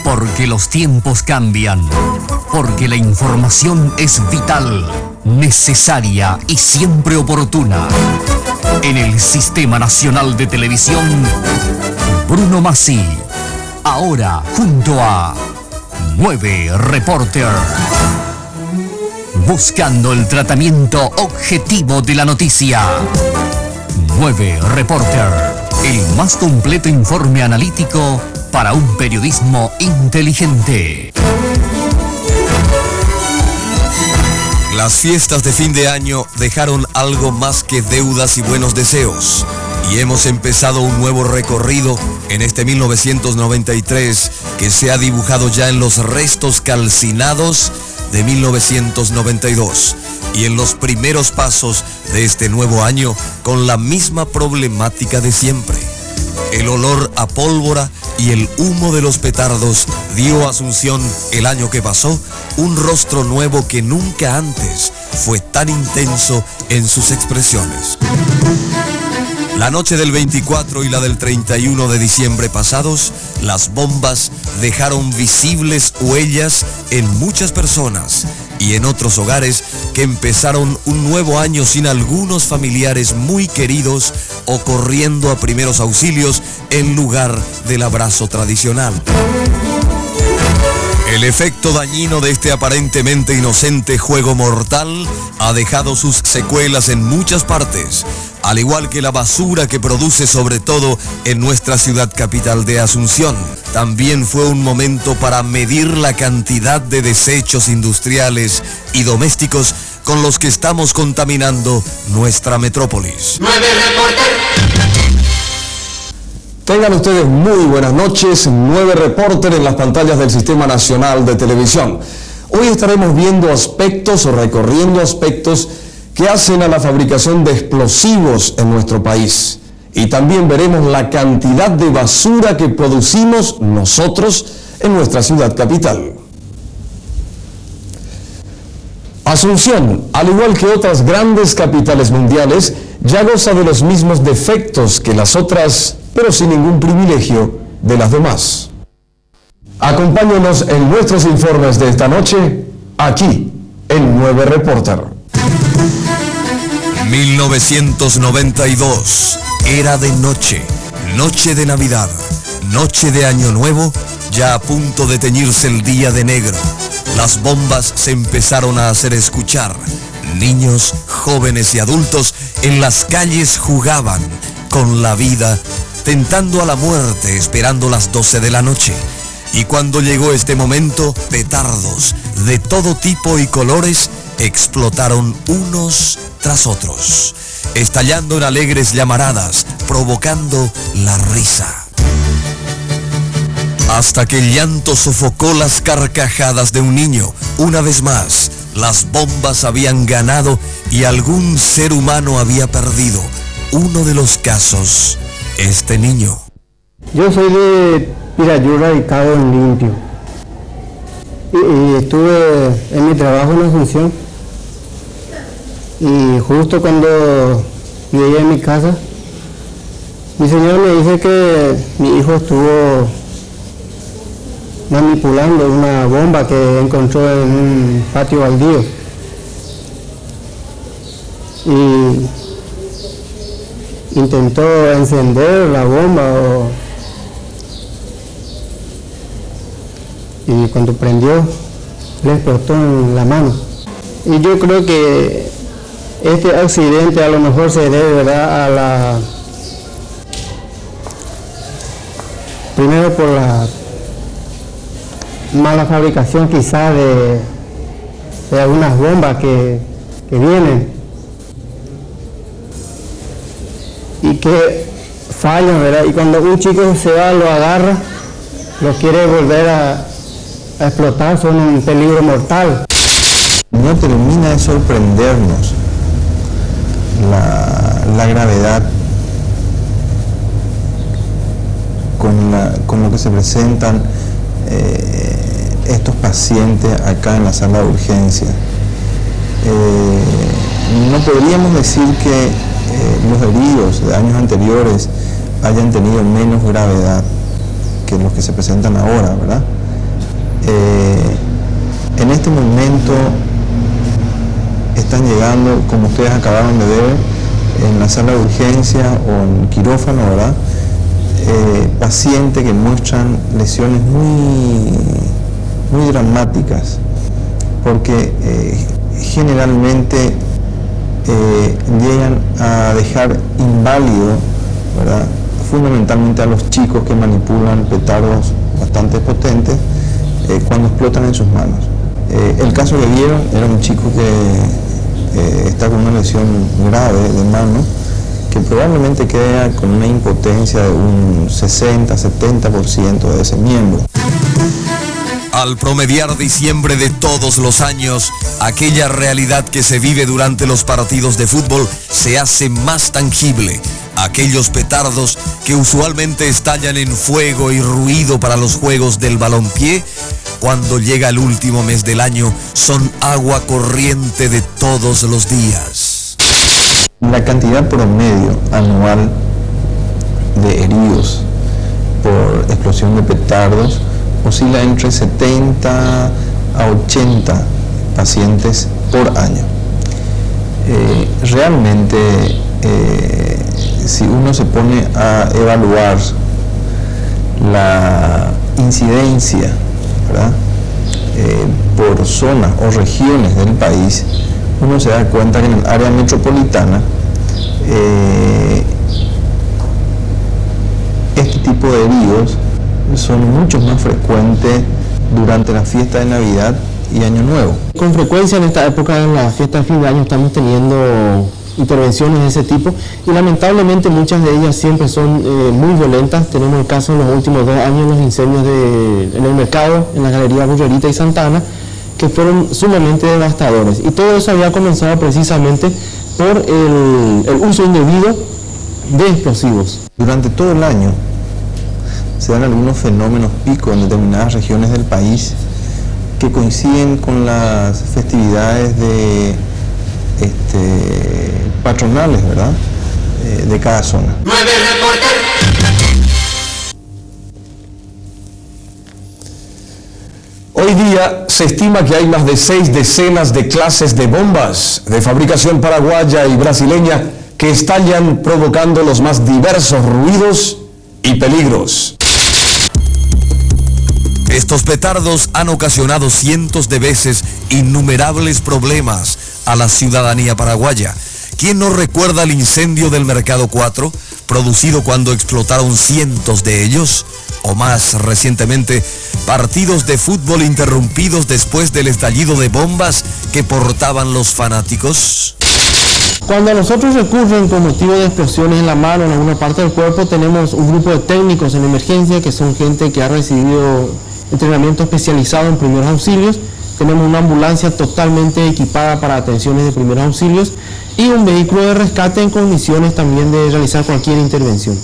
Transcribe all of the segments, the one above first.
Porque los tiempos cambian. Porque la información es vital, necesaria y siempre oportuna. En el Sistema Nacional de Televisión, Bruno Masi. Ahora junto a 9 Reporter. Buscando el tratamiento objetivo de la noticia. 9 Reporter. El más completo informe analítico para un periodismo inteligente. Las fiestas de fin de año dejaron algo más que deudas y buenos deseos. Y hemos empezado un nuevo recorrido en este 1993 que se ha dibujado ya en los restos calcinados de 1992 y en los primeros pasos de este nuevo año con la misma problemática de siempre. El olor a pólvora y el humo de los petardos dio a Asunción el año que pasó un rostro nuevo que nunca antes fue tan intenso en sus expresiones. La noche del 24 y la del 31 de diciembre pasados, las bombas dejaron visibles huellas en muchas personas y en otros hogares que empezaron un nuevo año sin algunos familiares muy queridos o corriendo a primeros auxilios en lugar del abrazo tradicional. El efecto dañino de este aparentemente inocente juego mortal ha dejado sus secuelas en muchas partes, al igual que la basura que produce sobre todo en nuestra ciudad capital de Asunción. También fue un momento para medir la cantidad de desechos industriales y domésticos con los que estamos contaminando nuestra metrópolis. 9 Reporter. Tengan ustedes muy buenas noches, 9 Reporter en las pantallas del Sistema Nacional de Televisión. Hoy estaremos viendo aspectos o recorriendo aspectos que hacen a la fabricación de explosivos en nuestro país. Y también veremos la cantidad de basura que producimos nosotros en nuestra ciudad capital. Asunción, al igual que otras grandes capitales mundiales, ya goza de los mismos defectos que las otras, pero sin ningún privilegio de las demás. Acompáñenos en nuestros informes de esta noche, aquí, en 9 Reporter. 1992, era de noche, noche de Navidad, noche de Año Nuevo, ya a punto de teñirse el día de negro. Las bombas se empezaron a hacer escuchar. Niños, jóvenes y adultos en las calles jugaban con la vida, tentando a la muerte, esperando las 12 de la noche. Y cuando llegó este momento, petardos de todo tipo y colores explotaron unos tras otros, estallando en alegres llamaradas, provocando la risa. Hasta que el llanto sofocó las carcajadas de un niño. Una vez más, las bombas habían ganado y algún ser humano había perdido. Uno de los casos, este niño. Yo soy de Pirayú, radicado en Limpio. Y estuve en mi trabajo en Asunción. Y justo cuando llegué a mi casa, mi señora me dice que mi hijo estuvo manipulando una bomba que encontró en un patio baldío. Y intentó encender la bomba y cuando prendió le explotó en la mano. Y yo creo que este accidente a lo mejor se debe, ¿verdad?, primero por la mala fabricación quizás de algunas bombas que vienen y que fallan, ¿verdad? Y cuando un chico se va, lo agarra, lo quiere volver a explotar, son un peligro mortal. No termina de sorprendernos la gravedad con lo que se presentan estos pacientes acá en la sala de urgencia. No podríamos decir que los heridos de años anteriores hayan tenido menos gravedad que los que se presentan ahora, ¿verdad? En este momento están llegando, como ustedes acabaron de ver, en la sala de urgencia o en quirófano, ¿verdad? Pacientes que muestran lesiones muy dramáticas, porque generalmente llegan a dejar inválido, ¿verdad?, fundamentalmente a los chicos que manipulan petardos bastante potentes cuando explotan en sus manos. El caso que vieron era un chico que está con una lesión grave de mano, que probablemente queda con una impotencia de un 60-70% de ese miembro. Al promediar diciembre de todos los años, aquella realidad que se vive durante los partidos de fútbol se hace más tangible. Aquellos petardos que usualmente estallan en fuego y ruido para los juegos del balompié, cuando llega el último mes del año, son agua corriente de todos los días. La cantidad promedio anual de heridos por explosión de petardos oscila entre 70 a 80 pacientes por año. Realmente, si uno se pone a evaluar la incidencia, ¿verdad?, por zonas o regiones del país, uno se da cuenta que en el área metropolitana este tipo de heridos son mucho más frecuentes durante la fiesta de Navidad y Año Nuevo. Con frecuencia en esta época, en la fiesta de fin de año, estamos teniendo intervenciones de ese tipo y lamentablemente muchas de ellas siempre son muy violentas. Tenemos el caso en los últimos 2 años, los incendios en el mercado, en la Galería Burrerita y Santana, que fueron sumamente devastadores. Y todo eso había comenzado precisamente por el uso indebido de explosivos. Durante todo el año se dan algunos fenómenos pico en determinadas regiones del país que coinciden con las festividades patronales, ¿verdad?, de cada zona. 9 Reporter. Hoy día se estima que hay más de 6 decenas de clases de bombas de fabricación paraguaya y brasileña que estallan provocando los más diversos ruidos y peligros. Estos petardos han ocasionado cientos de veces innumerables problemas a la ciudadanía paraguaya. ¿Quién no recuerda el incendio del Mercado 4, producido cuando explotaron cientos de ellos? O más recientemente, partidos de fútbol interrumpidos después del estallido de bombas que portaban los fanáticos. Cuando a nosotros recurren con motivo de explosiones en la mano, en alguna parte del cuerpo, tenemos un grupo de técnicos en emergencia que son gente que ha recibido entrenamiento especializado en primeros auxilios. Tenemos una ambulancia totalmente equipada para atenciones de primeros auxilios y un vehículo de rescate en condiciones también de realizar cualquier intervención.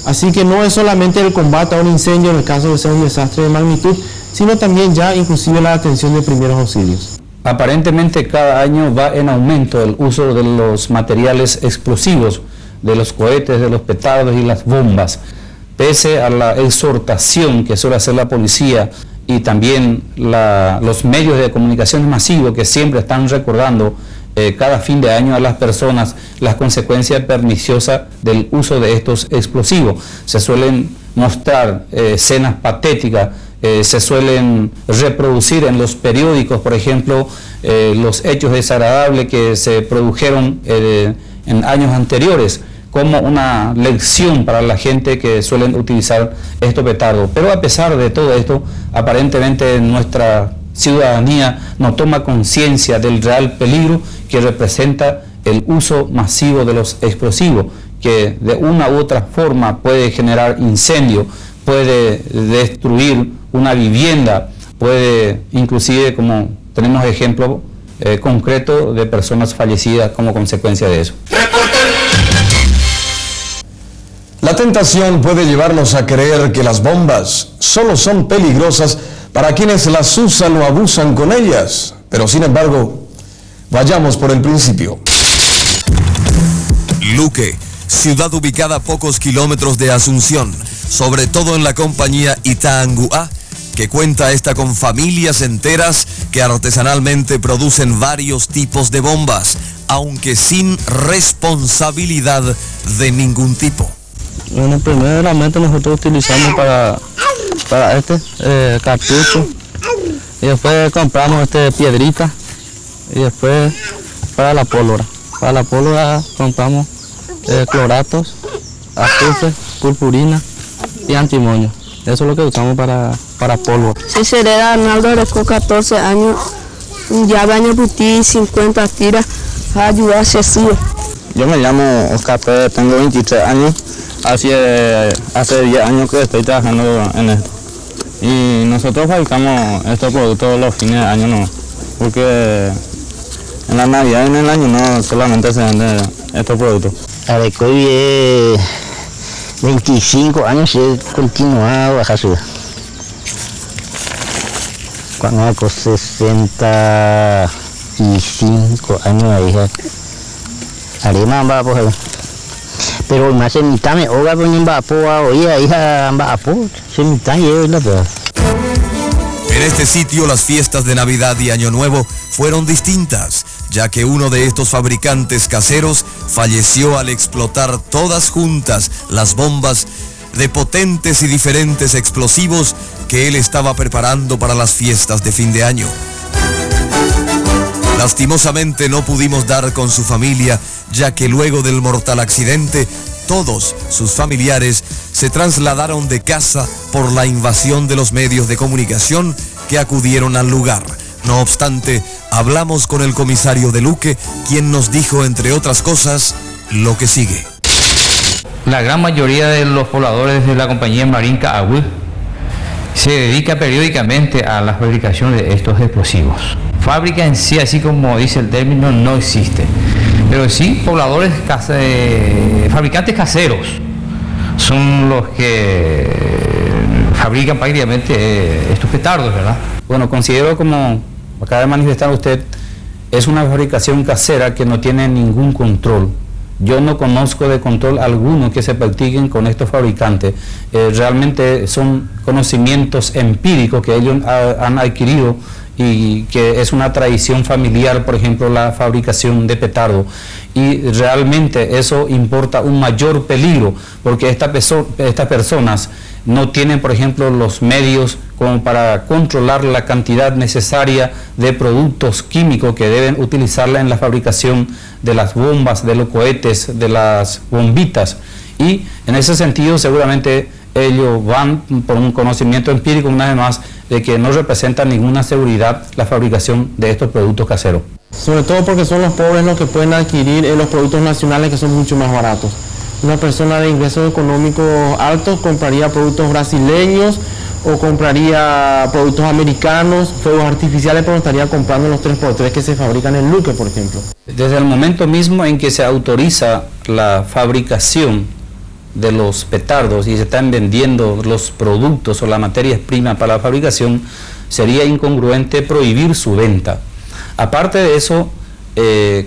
Así que no es solamente el combate a un incendio en el caso de ser un desastre de magnitud, sino también ya inclusive la atención de primeros auxilios. Aparentemente cada año va en aumento el uso de los materiales explosivos, de los cohetes, de los petardos y las bombas. Pese a la exhortación que suele hacer la policía y también los medios de comunicación masivos que siempre están recordando cada fin de año a las personas las consecuencias perniciosas del uso de estos explosivos. Se suelen mostrar escenas patéticas, se suelen reproducir en los periódicos, por ejemplo, los hechos desagradables que se produjeron en años anteriores, como una lección para la gente que suelen utilizar estos petardos. Pero a pesar de todo esto, aparentemente nuestra ciudadanía no toma conciencia del real peligro que representa el uso masivo de los explosivos, que de una u otra forma puede generar incendio, puede destruir una vivienda, puede inclusive, como tenemos ejemplo concreto de personas fallecidas como consecuencia de eso. La tentación puede llevarnos a creer que las bombas solo son peligrosas para quienes las usan o abusan con ellas, pero sin embargo, vayamos por el principio. Luque, ciudad ubicada a pocos kilómetros de Asunción, sobre todo en la compañía Itaanguá, que cuenta esta con familias enteras que artesanalmente producen varios tipos de bombas, aunque sin responsabilidad de ningún tipo. Bueno, primeramente nosotros utilizamos para este cartucho, y después compramos piedrita, y después para la pólvora. Para la pólvora compramos cloratos, azufre, purpurina y antimonio. Eso es lo que usamos para pólvora. Sí, seré Arnaldo Resco, 14 años, ya baño putí 50 tiras a ayudar a Jesús. Yo me llamo Oscar Pérez, tengo 23 años, hace 10 años que estoy trabajando en esto. Y nosotros fabricamos estos productos los fines de año, no, porque en la Navidad y en el año no solamente se venden estos productos. Hoy 25 años he continuado a Jesús. Cuando hago 65 años ahí haré más bajo. Pero más en mitad me oiga con un vapo hoy hija vapo se mitad llevo la verdad. En este sitio las fiestas de Navidad y Año Nuevo fueron distintas, ya que uno de estos fabricantes caseros falleció al explotar todas juntas las bombas de potentes y diferentes explosivos que él estaba preparando para las fiestas de fin de año. Lastimosamente no pudimos dar con su familia, ya que luego del mortal accidente, todos sus familiares se trasladaron de casa por la invasión de los medios de comunicación que acudieron al lugar. No obstante, hablamos con el comisario de Luque, quien nos dijo, entre otras cosas, lo que sigue. La gran mayoría de los pobladores de la compañía Marinka Agüe se dedica periódicamente a la fabricación de estos explosivos. Fábrica en sí, así como dice el término, no existe, pero sí pobladores, fabricantes caseros son los que fabrican prácticamente estos petardos, ¿verdad? Bueno, considero, como acaba de manifestar usted, es una fabricación casera que no tiene ningún control. Yo no conozco de control alguno que se practiquen con estos fabricantes. Realmente son conocimientos empíricos que ellos han adquirido y que es una tradición familiar, por ejemplo, la fabricación de petardo. Y realmente eso importa un mayor peligro, porque estas personas no tienen, por ejemplo, los medios como para controlar la cantidad necesaria de productos químicos que deben utilizarla en la fabricación de las bombas, de los cohetes, de las bombitas. Y en ese sentido seguramente ellos van por un conocimiento empírico, una vez más, de que no representa ninguna seguridad la fabricación de estos productos caseros. Sobre todo porque son los pobres los que pueden adquirir los productos nacionales, que son mucho más baratos. Una persona de ingresos económicos altos compraría productos brasileños o compraría productos americanos, fuegos artificiales, pero estaría comprando los 3x3 que se fabrican en Luque, por ejemplo. Desde el momento mismo en que se autoriza la fabricación de los petardos y se están vendiendo los productos o las materias primas para la fabricación, sería incongruente prohibir su venta. Aparte de eso,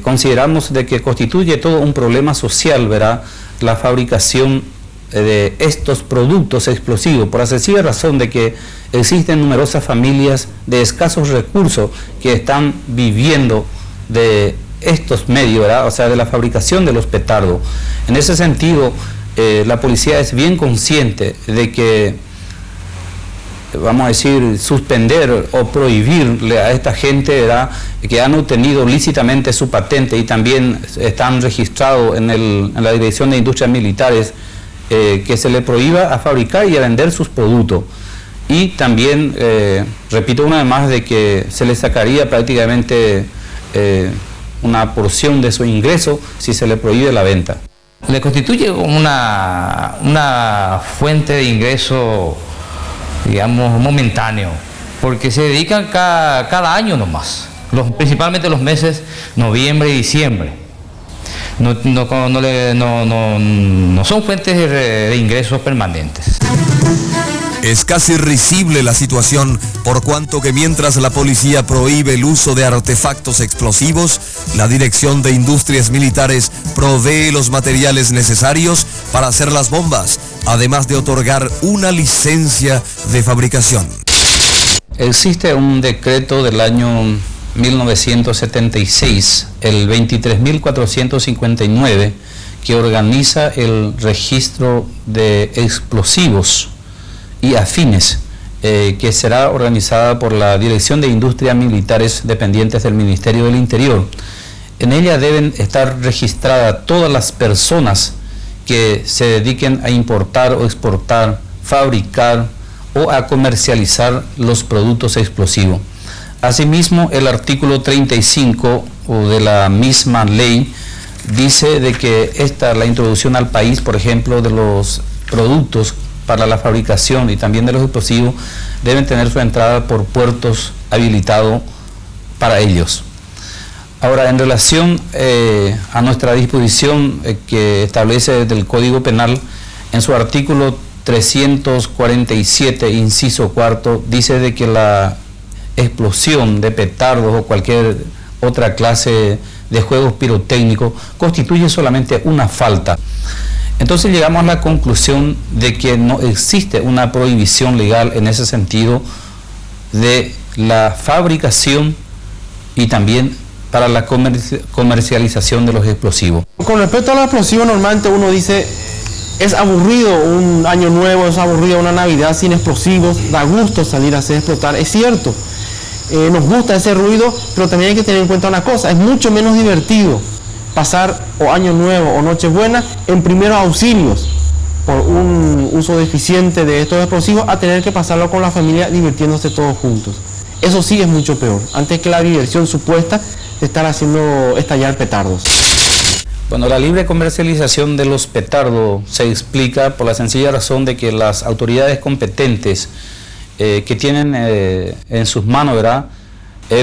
consideramos de que constituye todo un problema social, ¿verdad?, la fabricación de estos productos explosivos, por la sencilla razón de que existen numerosas familias de escasos recursos que están viviendo de estos medios, ¿verdad?, o sea, de la fabricación de los petardos. En ese sentido, la policía es bien consciente de que, vamos a decir, suspender o prohibirle a esta gente, ¿verdad?, que han obtenido lícitamente su patente y también están registrados en la Dirección de Industrias Militares, que se le prohíba a fabricar y a vender sus productos. Y también, repito una vez más, de que se le sacaría prácticamente una porción de su ingreso si se le prohíbe la venta. Le constituye una fuente de ingreso, digamos, momentáneo, porque se dedican cada año nomás, principalmente los meses noviembre y diciembre. No son fuentes de ingresos permanentes. Es casi risible la situación, por cuanto que mientras la policía prohíbe el uso de artefactos explosivos, la Dirección de Industrias Militares provee los materiales necesarios para hacer las bombas, además de otorgar una licencia de fabricación. Existe un decreto del año 1976, el 23.459, que organiza el registro de explosivos y afines, que será organizada por la Dirección de Industrias Militares dependientes del Ministerio del Interior. En ella deben estar registradas todas las personas que se dediquen a importar o exportar, fabricar o a comercializar los productos explosivos. Asimismo, el artículo 35 de la misma ley dice de que la introducción al país, por ejemplo, de los productos para la fabricación y también de los explosivos, deben tener su entrada por puertos habilitados para ellos. Ahora, en relación a nuestra disposición que establece del Código Penal, en su artículo 347, inciso cuarto, dice de que la explosión de petardos o cualquier otra clase de juegos pirotécnicos constituye solamente una falta. Entonces llegamos a la conclusión de que no existe una prohibición legal en ese sentido de la fabricación y también para la comercialización de los explosivos. Con respecto a los explosivos, normalmente uno dice, es aburrido un año nuevo, es aburrido una Navidad sin explosivos, da gusto salir a hacer explotar, es cierto. Nos gusta ese ruido, pero también hay que tener en cuenta una cosa, es mucho menos divertido pasar o año nuevo o nochebuena en primeros auxilios por un uso deficiente de estos explosivos a tener que pasarlo con la familia divirtiéndose todos juntos. Eso sí es mucho peor, antes que la diversión supuesta de estar haciendo estallar petardos. Bueno, la libre comercialización de los petardos se explica por la sencilla razón de que las autoridades competentes que tienen en sus manos, ¿verdad?,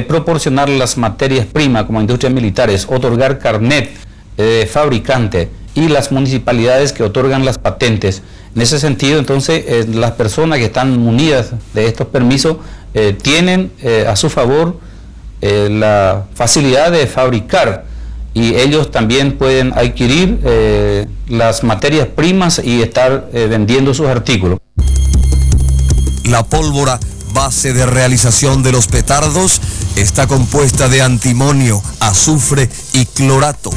proporcionar las materias primas como industrias militares, otorgar carnet de fabricante y las municipalidades que otorgan las patentes. En ese sentido, entonces, las personas que están munidas de estos permisos tienen a su favor la facilidad de fabricar y ellos también pueden adquirir las materias primas y estar vendiendo sus artículos. La pólvora base de realización de los petardos está compuesta de antimonio, azufre y clorato,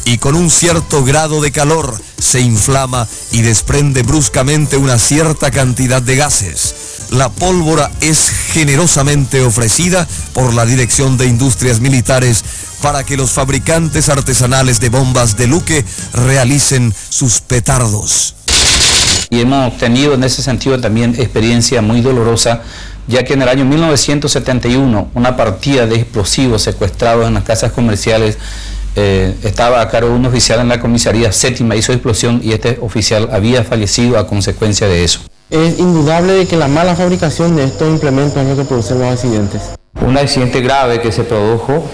y con un cierto grado de calor se inflama y desprende bruscamente una cierta cantidad de gases. La pólvora es generosamente ofrecida por la Dirección de Industrias Militares para que los fabricantes artesanales de bombas de Luque realicen sus petardos. Y hemos tenido en ese sentido también experiencia muy dolorosa, ya que en el año 1971 una partida de explosivos secuestrados en las casas comerciales estaba a cargo de un oficial en la comisaría séptima, hizo explosión y este oficial había fallecido a consecuencia de eso. Es indudable de que la mala fabricación de estos implementos es lo que produce los accidentes. Un accidente grave que se produjo,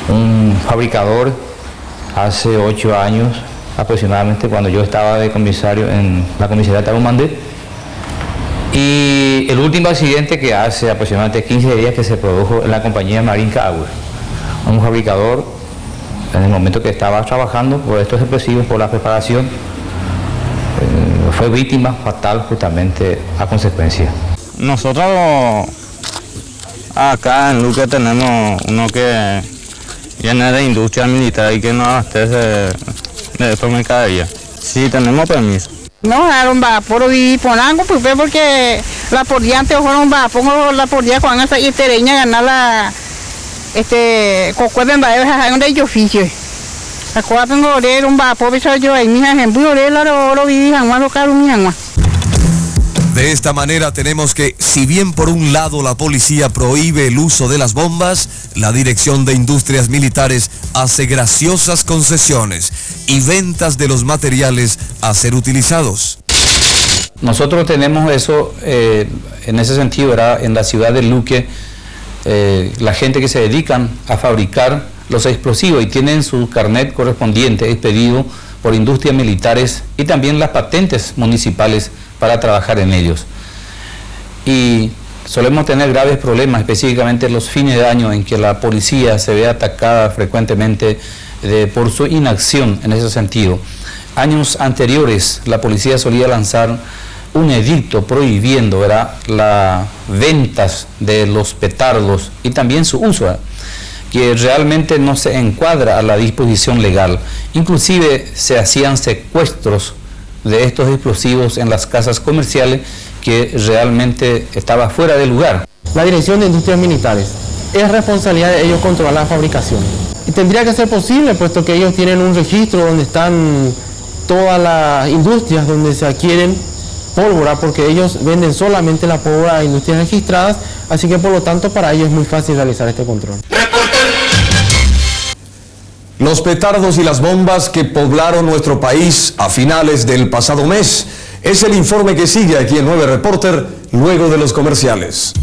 un fabricador hace 8 años aproximadamente, cuando yo estaba de comisario en la comisaría de Tarumandé, y el último accidente que hace aproximadamente 15 días que se produjo en la compañía Marín Cahue, un fabricador en el momento que estaba trabajando por estos explosivos, por la preparación, fue víctima fatal justamente a consecuencia. Nosotros acá en Luque tenemos uno que viene de industria militar y que nos abastece de esta mercadería. Sí, tenemos permiso. No, era un vapor y ponango, pues porque la podía antes fueron un vapor, la podía con esa itereña ganar la cocueva en baile, donde yo fiche. La coa tengo orer un vapor, pero yo ahí mi ejemplo orer la oro viví jamás lo caro mi agua. De esta manera tenemos que, si bien por un lado la policía prohíbe el uso de las bombas, la Dirección de Industrias Militares hace graciosas concesiones y ventas de los materiales a ser utilizados. Nosotros tenemos eso en ese sentido, ¿verdad? En la ciudad de Luque, la gente que se dedican a fabricar los explosivos y tienen su carnet correspondiente expedido por industrias militares y también las patentes municipales para trabajar en ellos. Y solemos tener graves problemas, específicamente los fines de año en que la policía se ve atacada frecuentemente por su inacción en ese sentido. Años anteriores la policía solía lanzar un edicto prohibiendo, ¿verdad?, las ventas de los petardos y también su uso, ¿verdad?, que realmente no se encuadra a la disposición legal. Inclusive se hacían secuestros de estos explosivos en las casas comerciales que realmente estaba fuera de lugar. La Dirección de Industrias Militares, es responsabilidad de ellos controlar la fabricación. Y tendría que ser posible, puesto que ellos tienen un registro donde están todas las industrias donde se adquieren pólvora, porque ellos venden solamente la pólvora a industrias registradas, así que por lo tanto para ellos es muy fácil realizar este control. Los petardos y las bombas que poblaron nuestro país a finales del pasado mes es el informe que sigue aquí en 9 Reporter luego de los comerciales.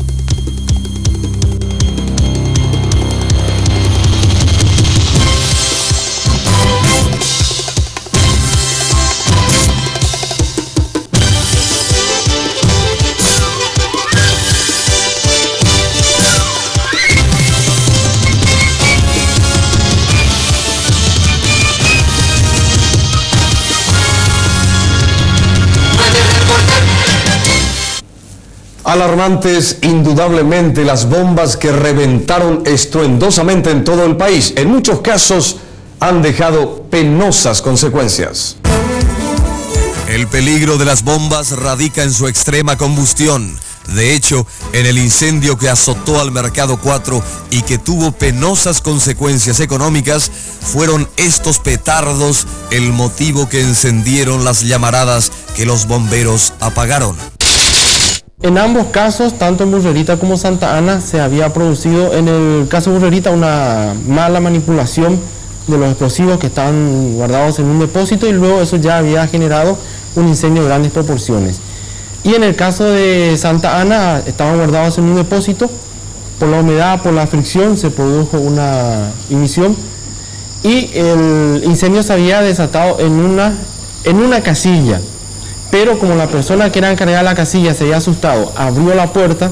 Alarmantes, indudablemente, las bombas que reventaron estruendosamente en todo el país. En muchos casos han dejado penosas consecuencias. El peligro de las bombas radica en su extrema combustión. De hecho, en el incendio que azotó al Mercado 4 y que tuvo penosas consecuencias económicas, fueron estos petardos el motivo que encendieron las llamaradas que los bomberos apagaron. En ambos casos, tanto en Burrerita como Santa Ana, se había producido, en el caso de Burrerita, una mala manipulación de los explosivos que estaban guardados en un depósito y luego eso ya había generado un incendio de grandes proporciones. Y en el caso de Santa Ana, estaban guardados en un depósito, por la humedad, por la fricción, se produjo una ignición y el incendio se había desatado en una casilla. Pero como la persona que era encargada de la casilla se había asustado, abrió la puerta,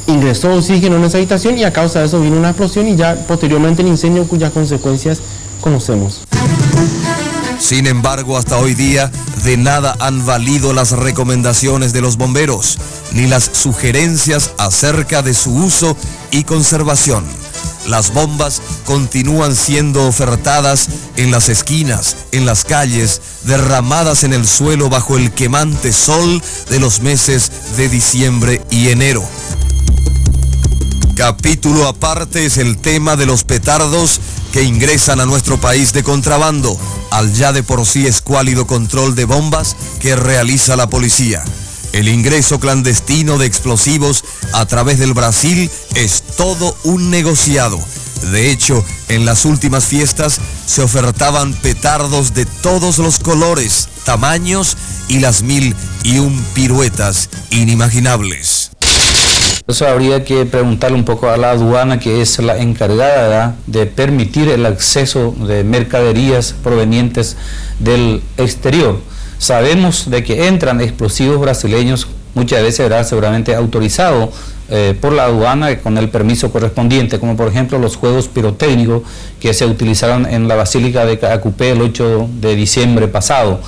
ingresó oxígeno en esa habitación y a causa de eso vino una explosión y ya posteriormente el incendio cuyas consecuencias conocemos. Sin embargo, hasta hoy día, de nada han valido las recomendaciones de los bomberos, ni las sugerencias acerca de su uso y conservación. Las bombas continúan siendo ofertadas en las esquinas, en las calles, derramadas en el suelo bajo el quemante sol de los meses de diciembre y enero. Capítulo aparte es el tema de los petardos que ingresan a nuestro país de contrabando, al ya de por sí escuálido control de bombas que realiza la policía. El ingreso clandestino de explosivos a través del Brasil es todo un negociado. De hecho, en las últimas fiestas se ofertaban petardos de todos los colores, tamaños y las 1001 piruetas inimaginables. Eso habría que preguntarle un poco a la aduana, que es la encargada, ¿verdad?, de permitir el acceso de mercaderías provenientes del exterior. Sabemos de que entran explosivos brasileños, muchas veces, ¿verdad?, seguramente autorizado por la aduana con el permiso correspondiente, como por ejemplo los juegos pirotécnicos que se utilizaron en la Basílica de Caacupé el 8 de diciembre pasado.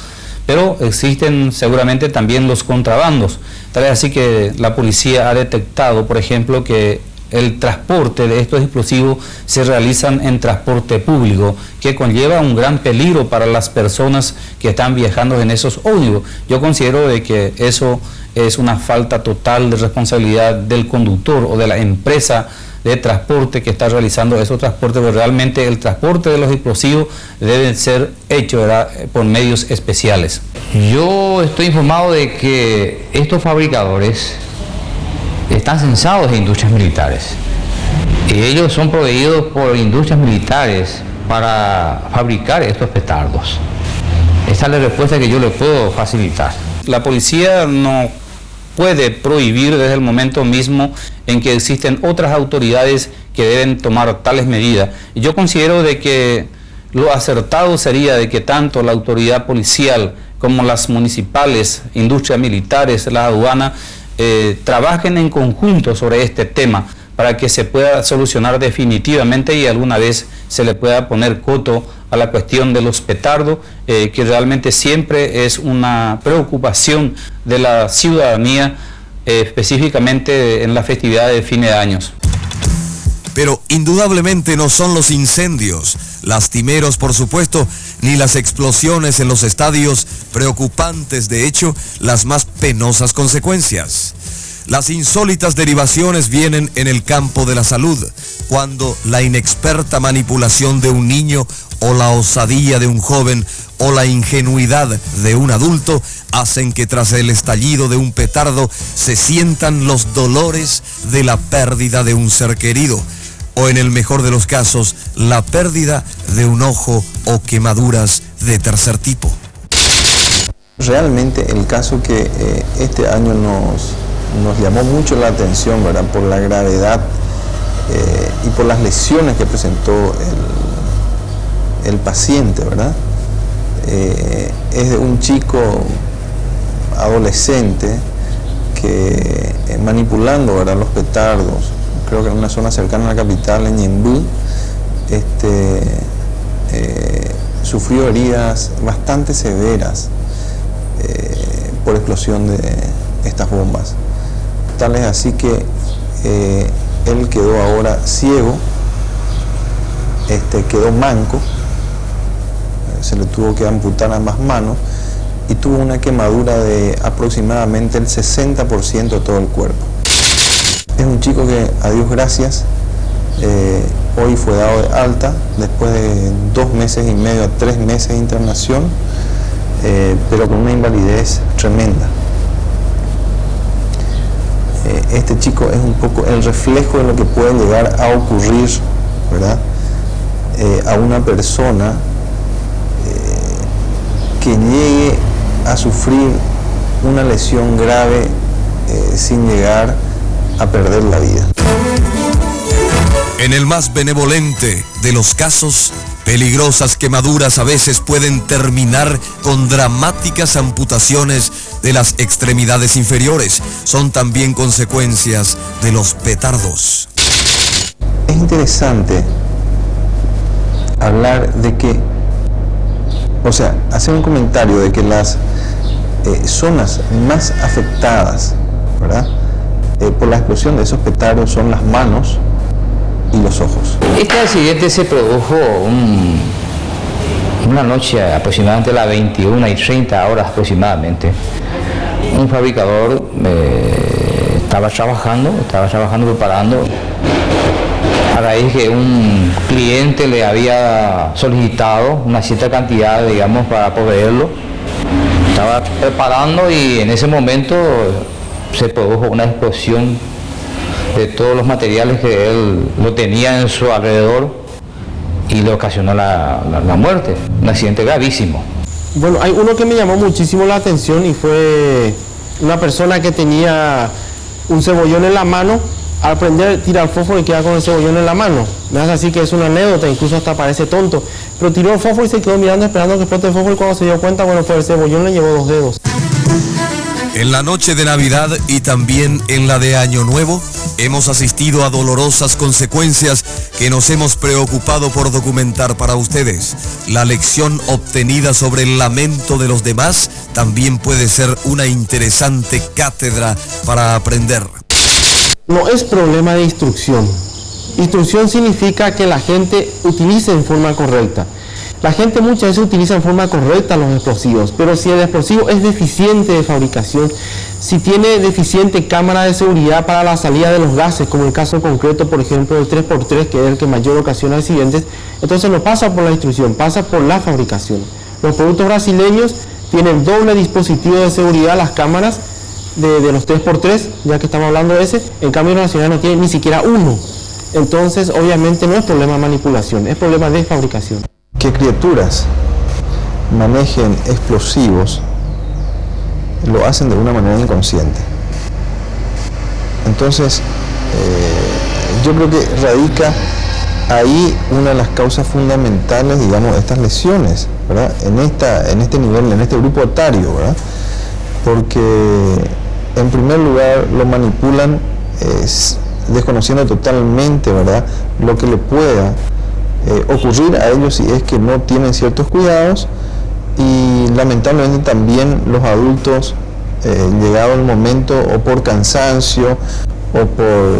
Pero existen seguramente también los contrabandos. Tal vez así que la policía ha detectado, por ejemplo, que el transporte de estos explosivos se realizan en transporte público, que conlleva un gran peligro para las personas que están viajando en esos ómnibus. Yo considero de que eso es una falta total de responsabilidad del conductor o de la empresa de transporte que está realizando esos transportes, pero realmente el transporte de los explosivos debe ser hecho, ¿verdad?, por medios especiales. Yo estoy informado de que estos fabricadores están censados en industrias militares. Ellos son proveídos por industrias militares para fabricar estos petardos. Esa es la respuesta que yo le puedo facilitar. La policía no puede prohibir desde el momento mismo en que existen otras autoridades que deben tomar tales medidas. Y yo considero de que lo acertado sería de que tanto la autoridad policial como las municipales, industrias militares, la aduana, trabajen en conjunto sobre este tema para que se pueda solucionar definitivamente y alguna vez se le pueda poner coto a la cuestión de los petardos, que realmente siempre es una preocupación de la ciudadanía, específicamente en la festividad de fin de años. Pero indudablemente no son los incendios, lastimeros por supuesto, ni las explosiones en los estadios, preocupantes de hecho, las más penosas consecuencias. Las insólitas derivaciones vienen en el campo de la salud, cuando la inexperta manipulación de un niño o la osadía de un joven o la ingenuidad de un adulto hacen que tras el estallido de un petardo se sientan los dolores de la pérdida de un ser querido, o en el mejor de los casos, la pérdida de un ojo o quemaduras de tercer tipo. Realmente el caso que este año nos llamó mucho la atención, ¿verdad?, por la gravedad y por las lesiones que presentó el paciente, ¿verdad? Es de un chico adolescente que manipulando, ¿verdad?, los petardos, creo que en una zona cercana a la capital, en Ñemby, sufrió heridas bastante severas por explosión de estas bombas. Tal es así que él quedó ahora ciego, quedó manco, se le tuvo que amputar ambas manos y tuvo una quemadura de aproximadamente el 60% de todo el cuerpo. Es un chico que, a Dios gracias, hoy fue dado de alta después de 2 meses y medio a 3 meses de internación, pero con una invalidez tremenda. Este chico es un poco el reflejo de lo que puede llegar a ocurrir, ¿verdad?, a una persona que llegue a sufrir una lesión grave sin llegar a perder la vida. En el más benevolente de los casos, peligrosas quemaduras a veces pueden terminar con dramáticas amputaciones de las extremidades inferiores. Son también consecuencias de los petardos. Es interesante hablar de que, o sea, hacer un comentario de que las zonas más afectadas, ¿verdad?, por la explosión de esos petardos son las manos y los ojos. Este accidente se produjo una noche aproximadamente a las 21:30 horas aproximadamente. Un fabricador estaba trabajando preparando, a raíz que un cliente le había solicitado una cierta cantidad, digamos, para proveerlo. Estaba preparando y en ese momento se produjo una explosión de todos los materiales que él lo tenía en su alrededor y le ocasionó la muerte, un accidente gravísimo. Bueno, hay uno que me llamó muchísimo la atención y fue una persona que tenía un cebollón en la mano. Al prender, tira el fósforo y queda con el cebollón en la mano. Me hace así que es una anécdota, incluso hasta parece tonto. Pero tiró el fósforo y se quedó mirando esperando que explote el fósforo y cuando se dio cuenta, bueno, pues el cebollón le llevó 2 dedos. En la noche de Navidad y también en la de Año Nuevo, hemos asistido a dolorosas consecuencias que nos hemos preocupado por documentar para ustedes. La lección obtenida sobre el lamento de los demás también puede ser una interesante cátedra para aprender. No es problema de instrucción. Instrucción significa que la gente utilice en forma correcta. La gente muchas veces utiliza en forma correcta los explosivos, pero si el explosivo es deficiente de fabricación, si tiene deficiente cámara de seguridad para la salida de los gases, como el caso concreto, por ejemplo, del 3x3, que es el que mayor ocasiona accidentes, entonces no pasa por la instrucción, pasa por la fabricación. Los productos brasileños tienen doble dispositivo de seguridad, las cámaras de los 3x3, ya que estamos hablando de ese, en cambio los nacionales no tienen ni siquiera uno. Entonces, obviamente no es problema de manipulación, es problema de fabricación. Que criaturas manejen explosivos lo hacen de una manera inconsciente. Entonces, yo creo que radica ahí una de las causas fundamentales, digamos, de estas lesiones, ¿verdad? En este nivel, en este grupo etario, ¿verdad? Porque en primer lugar lo manipulan desconociendo totalmente, ¿verdad?, lo que le pueda ocurrir a ellos si es que no tienen ciertos cuidados, y lamentablemente también los adultos, llegado el momento, o por cansancio o por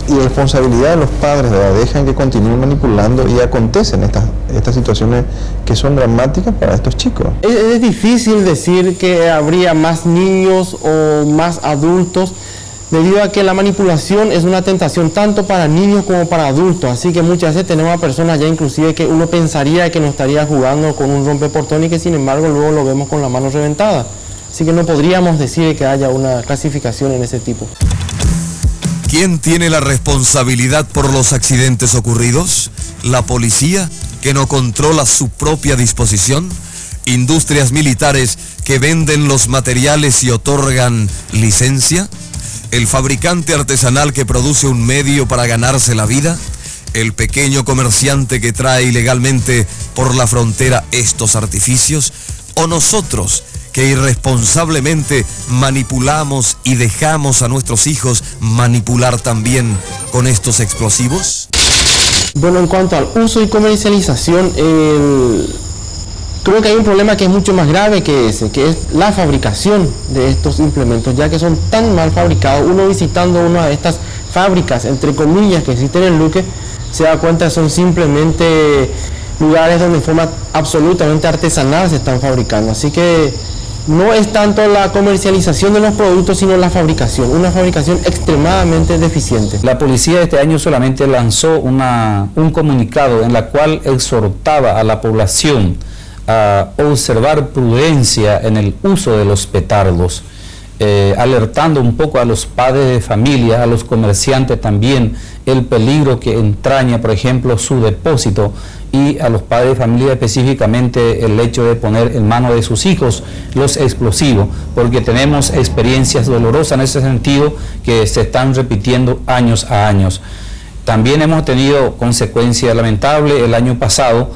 irresponsabilidad de los padres, ¿verdad?, dejan que continúen manipulando y acontecen estas situaciones que son dramáticas para estos chicos. Es difícil decir que habría más niños o más adultos, debido a que la manipulación es una tentación tanto para niños como para adultos, así que muchas veces tenemos a personas ya inclusive que uno pensaría que no estaría jugando con un rompeportón y que sin embargo luego lo vemos con la mano reventada, así que no podríamos decir que haya una clasificación en ese tipo. ¿Quién tiene la responsabilidad por los accidentes ocurridos? ¿La policía, que no controla su propia disposición? ¿Industrias militares que venden los materiales y otorgan licencia? ¿El fabricante artesanal que produce un medio para ganarse la vida? ¿El pequeño comerciante que trae ilegalmente por la frontera estos artificios? ¿O nosotros, que irresponsablemente manipulamos y dejamos a nuestros hijos manipular también con estos explosivos? Bueno, en cuanto al uso y comercialización, creo que hay un problema que es mucho más grave que ese, que es la fabricación de estos implementos, ya que son tan mal fabricados. Uno visitando una de estas fábricas, entre comillas, que existen en Luque, se da cuenta que son simplemente lugares donde de forma absolutamente artesanal se están fabricando. Así que no es tanto la comercialización de los productos, sino la fabricación, una fabricación extremadamente deficiente. La policía este año solamente lanzó un comunicado en la cual exhortaba a la población a observar prudencia en el uso de los petardos, alertando un poco a los padres de familia, a los comerciantes también, el peligro que entraña, por ejemplo, su depósito, y a los padres de familia específicamente el hecho de poner en manos de sus hijos los explosivos, porque tenemos experiencias dolorosas en ese sentido que se están repitiendo años a años. También hemos tenido consecuencias lamentables el año pasado,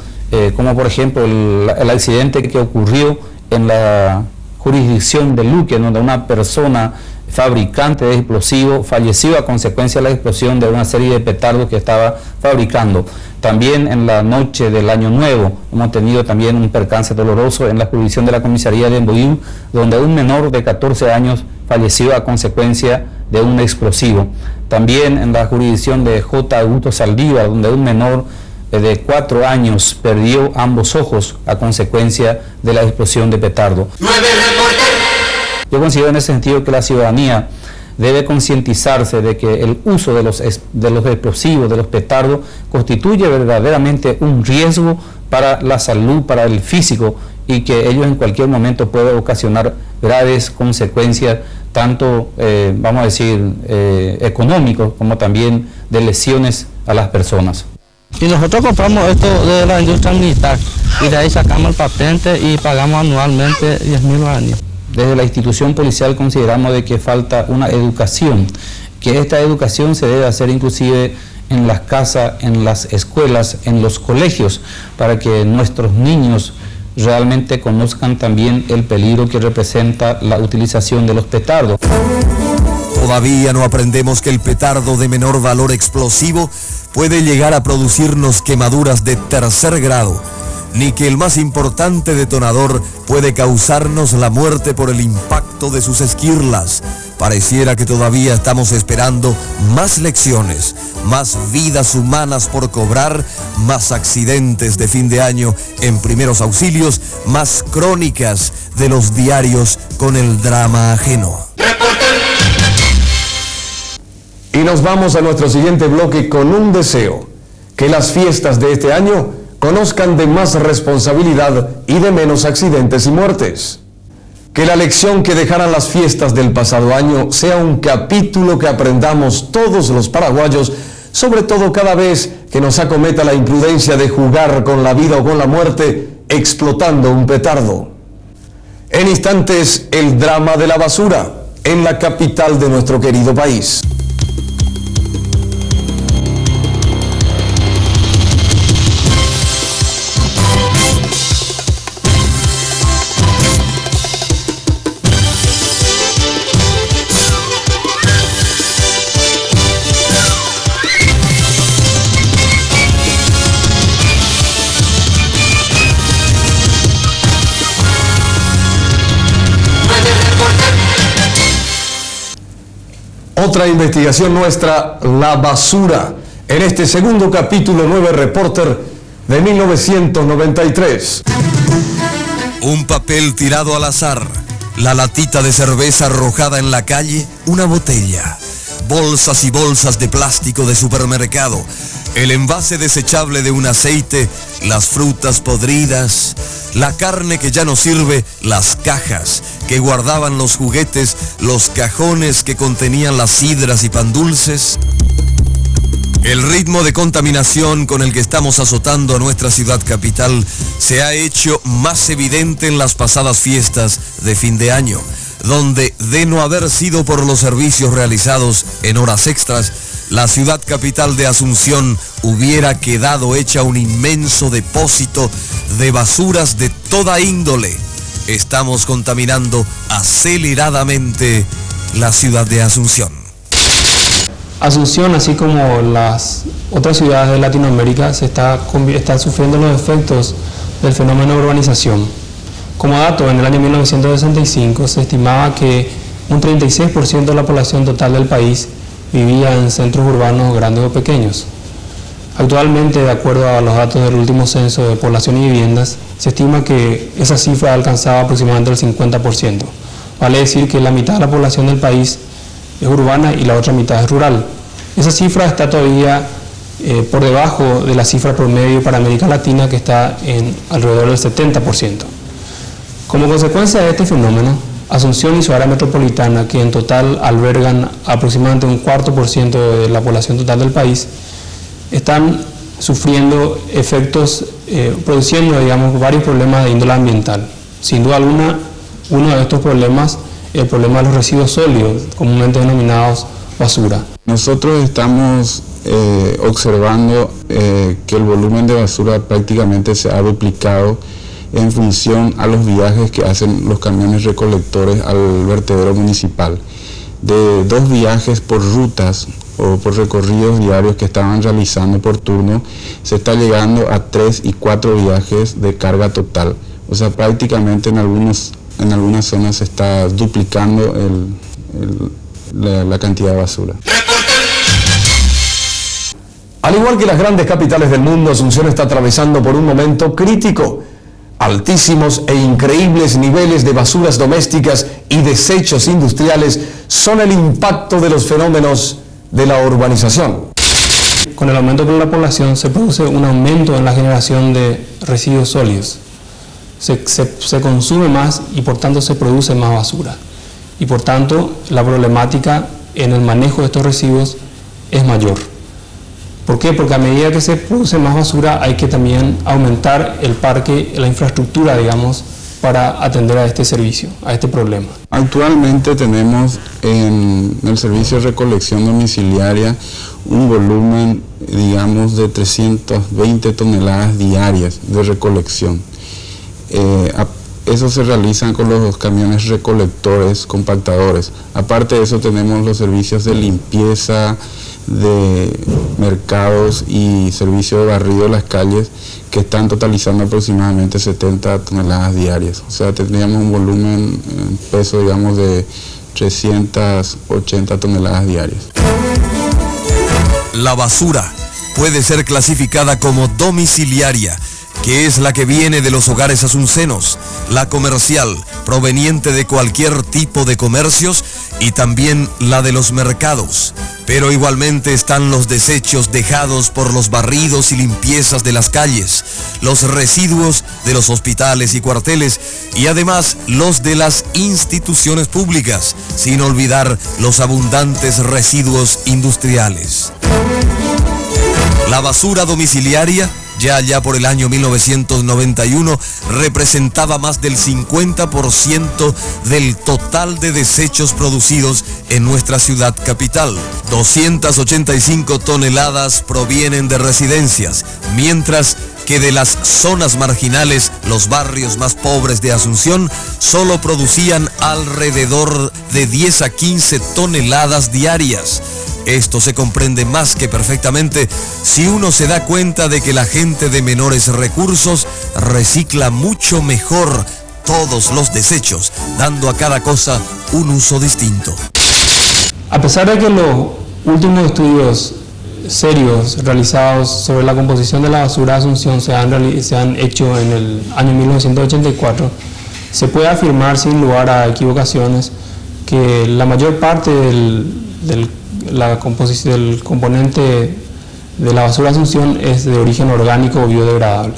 como por ejemplo el accidente que ocurrió en la jurisdicción de Luque, donde una persona fabricante de explosivos falleció a consecuencia de la explosión de una serie de petardos que estaba fabricando. También en la noche del Año Nuevo hemos tenido también un percance doloroso en la jurisdicción de la comisaría de Emboyú, donde un menor de 14 años falleció a consecuencia de un explosivo. También en la jurisdicción de J. Augusto Saldívar, donde un menor de 4 años perdió ambos ojos a consecuencia de la explosión de petardo. Yo considero en ese sentido que la ciudadanía debe concientizarse de que el uso de los explosivos, de los petardos, constituye verdaderamente un riesgo para la salud, para el físico, y que ellos en cualquier momento pueden ocasionar graves consecuencias, tanto, vamos a decir, económicos, como también de lesiones a las personas. Y nosotros compramos esto de la industria militar, y de ahí sacamos el patente y pagamos anualmente 10.000 guaraníes. Desde la institución policial consideramos de que falta una educación, que esta educación se debe hacer inclusive en las casas, en las escuelas, en los colegios, para que nuestros niños realmente conozcan también el peligro que representa la utilización de los petardos. Todavía no aprendemos que el petardo de menor valor explosivo puede llegar a producirnos quemaduras de tercer grado, ni que el más importante detonador puede causarnos la muerte por el impacto de sus esquirlas. Pareciera que todavía estamos esperando más lecciones, más vidas humanas por cobrar, más accidentes de fin de año en primeros auxilios, más crónicas de los diarios con el drama ajeno. Y nos vamos a nuestro siguiente bloque con un deseo: que las fiestas de este año conozcan de más responsabilidad y de menos accidentes y muertes. Que la lección que dejaran las fiestas del pasado año sea un capítulo que aprendamos todos los paraguayos, sobre todo cada vez que nos acometa la imprudencia de jugar con la vida o con la muerte explotando un petardo. En instantes, el drama de la basura en la capital de nuestro querido país. Otra investigación nuestra, la basura, en este segundo capítulo 9 Reporter de 1993. Un papel tirado al azar, la latita de cerveza arrojada en la calle, una botella, bolsas y bolsas de plástico de supermercado, el envase desechable de un aceite, las frutas podridas, la carne que ya no sirve, las cajas que guardaban los juguetes, los cajones que contenían las sidras y pan dulces. El ritmo de contaminación con el que estamos azotando a nuestra ciudad capital se ha hecho más evidente en las pasadas fiestas de fin de año, donde, de no haber sido por los servicios realizados en horas extras, la ciudad capital de Asunción hubiera quedado hecha un inmenso depósito de basuras de toda índole. Estamos contaminando aceleradamente la ciudad de Asunción. Asunción, así como las otras ciudades de Latinoamérica, están sufriendo los efectos del fenómeno de urbanización. Como dato, en el año 1965 se estimaba que un 36% de la población total del país vivía en centros urbanos grandes o pequeños. Actualmente, de acuerdo a los datos del último censo de población y viviendas, se estima que esa cifra alcanzaba aproximadamente el 50%. Vale decir que la mitad de la población del país es urbana y la otra mitad es rural. Esa cifra está todavía por debajo de la cifra promedio para América Latina, que está en alrededor del 70%. Como consecuencia de este fenómeno, Asunción y su área metropolitana, que en total albergan aproximadamente un 4% de la población total del país, están sufriendo efectos, produciendo, varios problemas de índole ambiental. Sin duda alguna, uno de estos problemas, el problema de los residuos sólidos, comúnmente denominados basura. Nosotros estamos observando que el volumen de basura prácticamente se ha duplicado en función a los viajes que hacen los camiones recolectores al vertedero municipal. De 2 viajes por rutas o por recorridos diarios que estaban realizando por turno, se está llegando a 3 y 4 viajes de carga total. O sea, prácticamente en algunas zonas se está duplicando la cantidad de basura. Al igual que las grandes capitales del mundo, Asunción está atravesando por un momento crítico. Altísimos e increíbles niveles de basuras domésticas y desechos industriales son el impacto de los fenómenos de la urbanización. Con el aumento de la población se produce un aumento en la generación de residuos sólidos. Se consume más y por tanto se produce más basura. Y por tanto la problemática en el manejo de estos residuos es mayor. ¿Por qué? Porque a medida que se produce más basura hay que también aumentar el parque, la infraestructura, para atender a este servicio, a este problema. Actualmente tenemos en el servicio de recolección domiciliaria un volumen, de 320 toneladas diarias de recolección. Eso se realiza con los camiones recolectores, compactadores. Aparte de eso tenemos los servicios de limpieza de mercados y servicio de barrido de las calles, que están totalizando aproximadamente 70 toneladas diarias. O sea, tendríamos un volumen en peso, de 380 toneladas diarias. La basura puede ser clasificada como domiciliaria, que es la que viene de los hogares asuncenos, la comercial, proveniente de cualquier tipo de comercios, y también la de los mercados. Pero igualmente están los desechos dejados por los barridos y limpiezas de las calles, los residuos de los hospitales y cuarteles, y además los de las instituciones públicas, sin olvidar los abundantes residuos industriales. La basura domiciliaria, ya por el año 1991, representaba más del 50% del total de desechos producidos en nuestra ciudad capital. 285 toneladas provienen de residencias, mientras que de las zonas marginales, los barrios más pobres de Asunción, solo producían alrededor de 10 a 15 toneladas diarias. Esto se comprende más que perfectamente si uno se da cuenta de que la gente de menores recursos recicla mucho mejor todos los desechos, dando a cada cosa un uso distinto. A pesar de que los últimos estudios serios realizados sobre la composición de la basura de Asunción se han hecho en el año 1984, se puede afirmar sin lugar a equivocaciones que la mayor parte del componente de la basura de Asunción es de origen orgánico o biodegradable.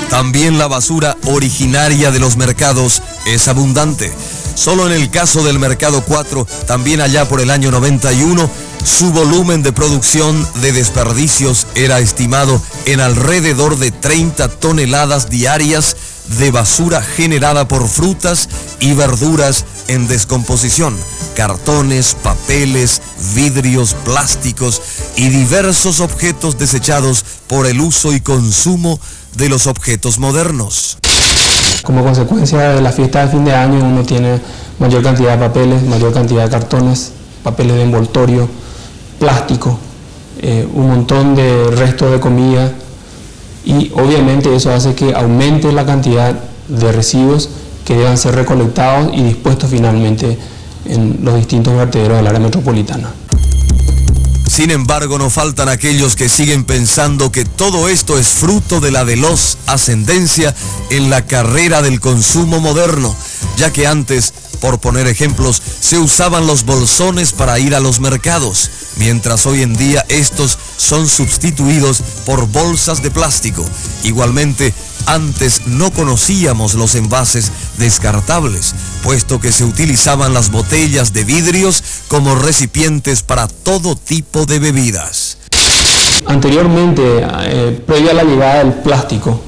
También la basura originaria de los mercados es abundante. Solo en el caso del Mercado 4, también allá por el año 91, su volumen de producción de desperdicios era estimado en alrededor de 30 toneladas diarias de basura generada por frutas y verduras en descomposición, cartones, papeles, vidrios, plásticos y diversos objetos desechados por el uso y consumo de los objetos modernos. Como consecuencia de la fiesta de fin de año, uno tiene mayor cantidad de papeles, mayor cantidad de cartones, papeles de envoltorio, plástico, un montón de restos de comida, y obviamente eso hace que aumente la cantidad de residuos que deban ser recolectados y dispuestos finalmente en los distintos vertederos del área metropolitana. Sin embargo, no faltan aquellos que siguen pensando que todo esto es fruto de la veloz ascendencia en la carrera del consumo moderno, ya que antes, por poner ejemplos, se usaban los bolsones para ir a los mercados, mientras hoy en día estos son sustituidos por bolsas de plástico. Igualmente, antes no conocíamos los envases descartables, puesto que se utilizaban las botellas de vidrios como recipientes para todo tipo de bebidas. Anteriormente, previo a la llegada del plástico,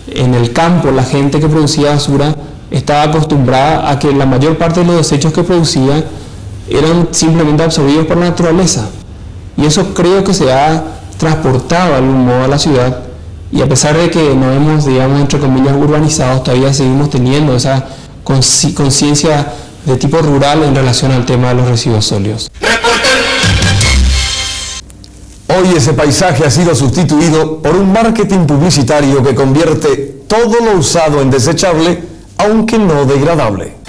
en el campo la gente que producía basura estaba acostumbrada a que la mayor parte de los desechos que producía eran simplemente absorbidos por la naturaleza. Y eso creo que se ha transportado de algún modo a la ciudad, y a pesar de que no hemos, digamos, entre comillas, urbanizados, todavía seguimos teniendo esa conciencia de tipo rural en relación al tema de los residuos sólidos. Hoy ese paisaje ha sido sustituido por un marketing publicitario que convierte todo lo usado en desechable, aunque no degradable.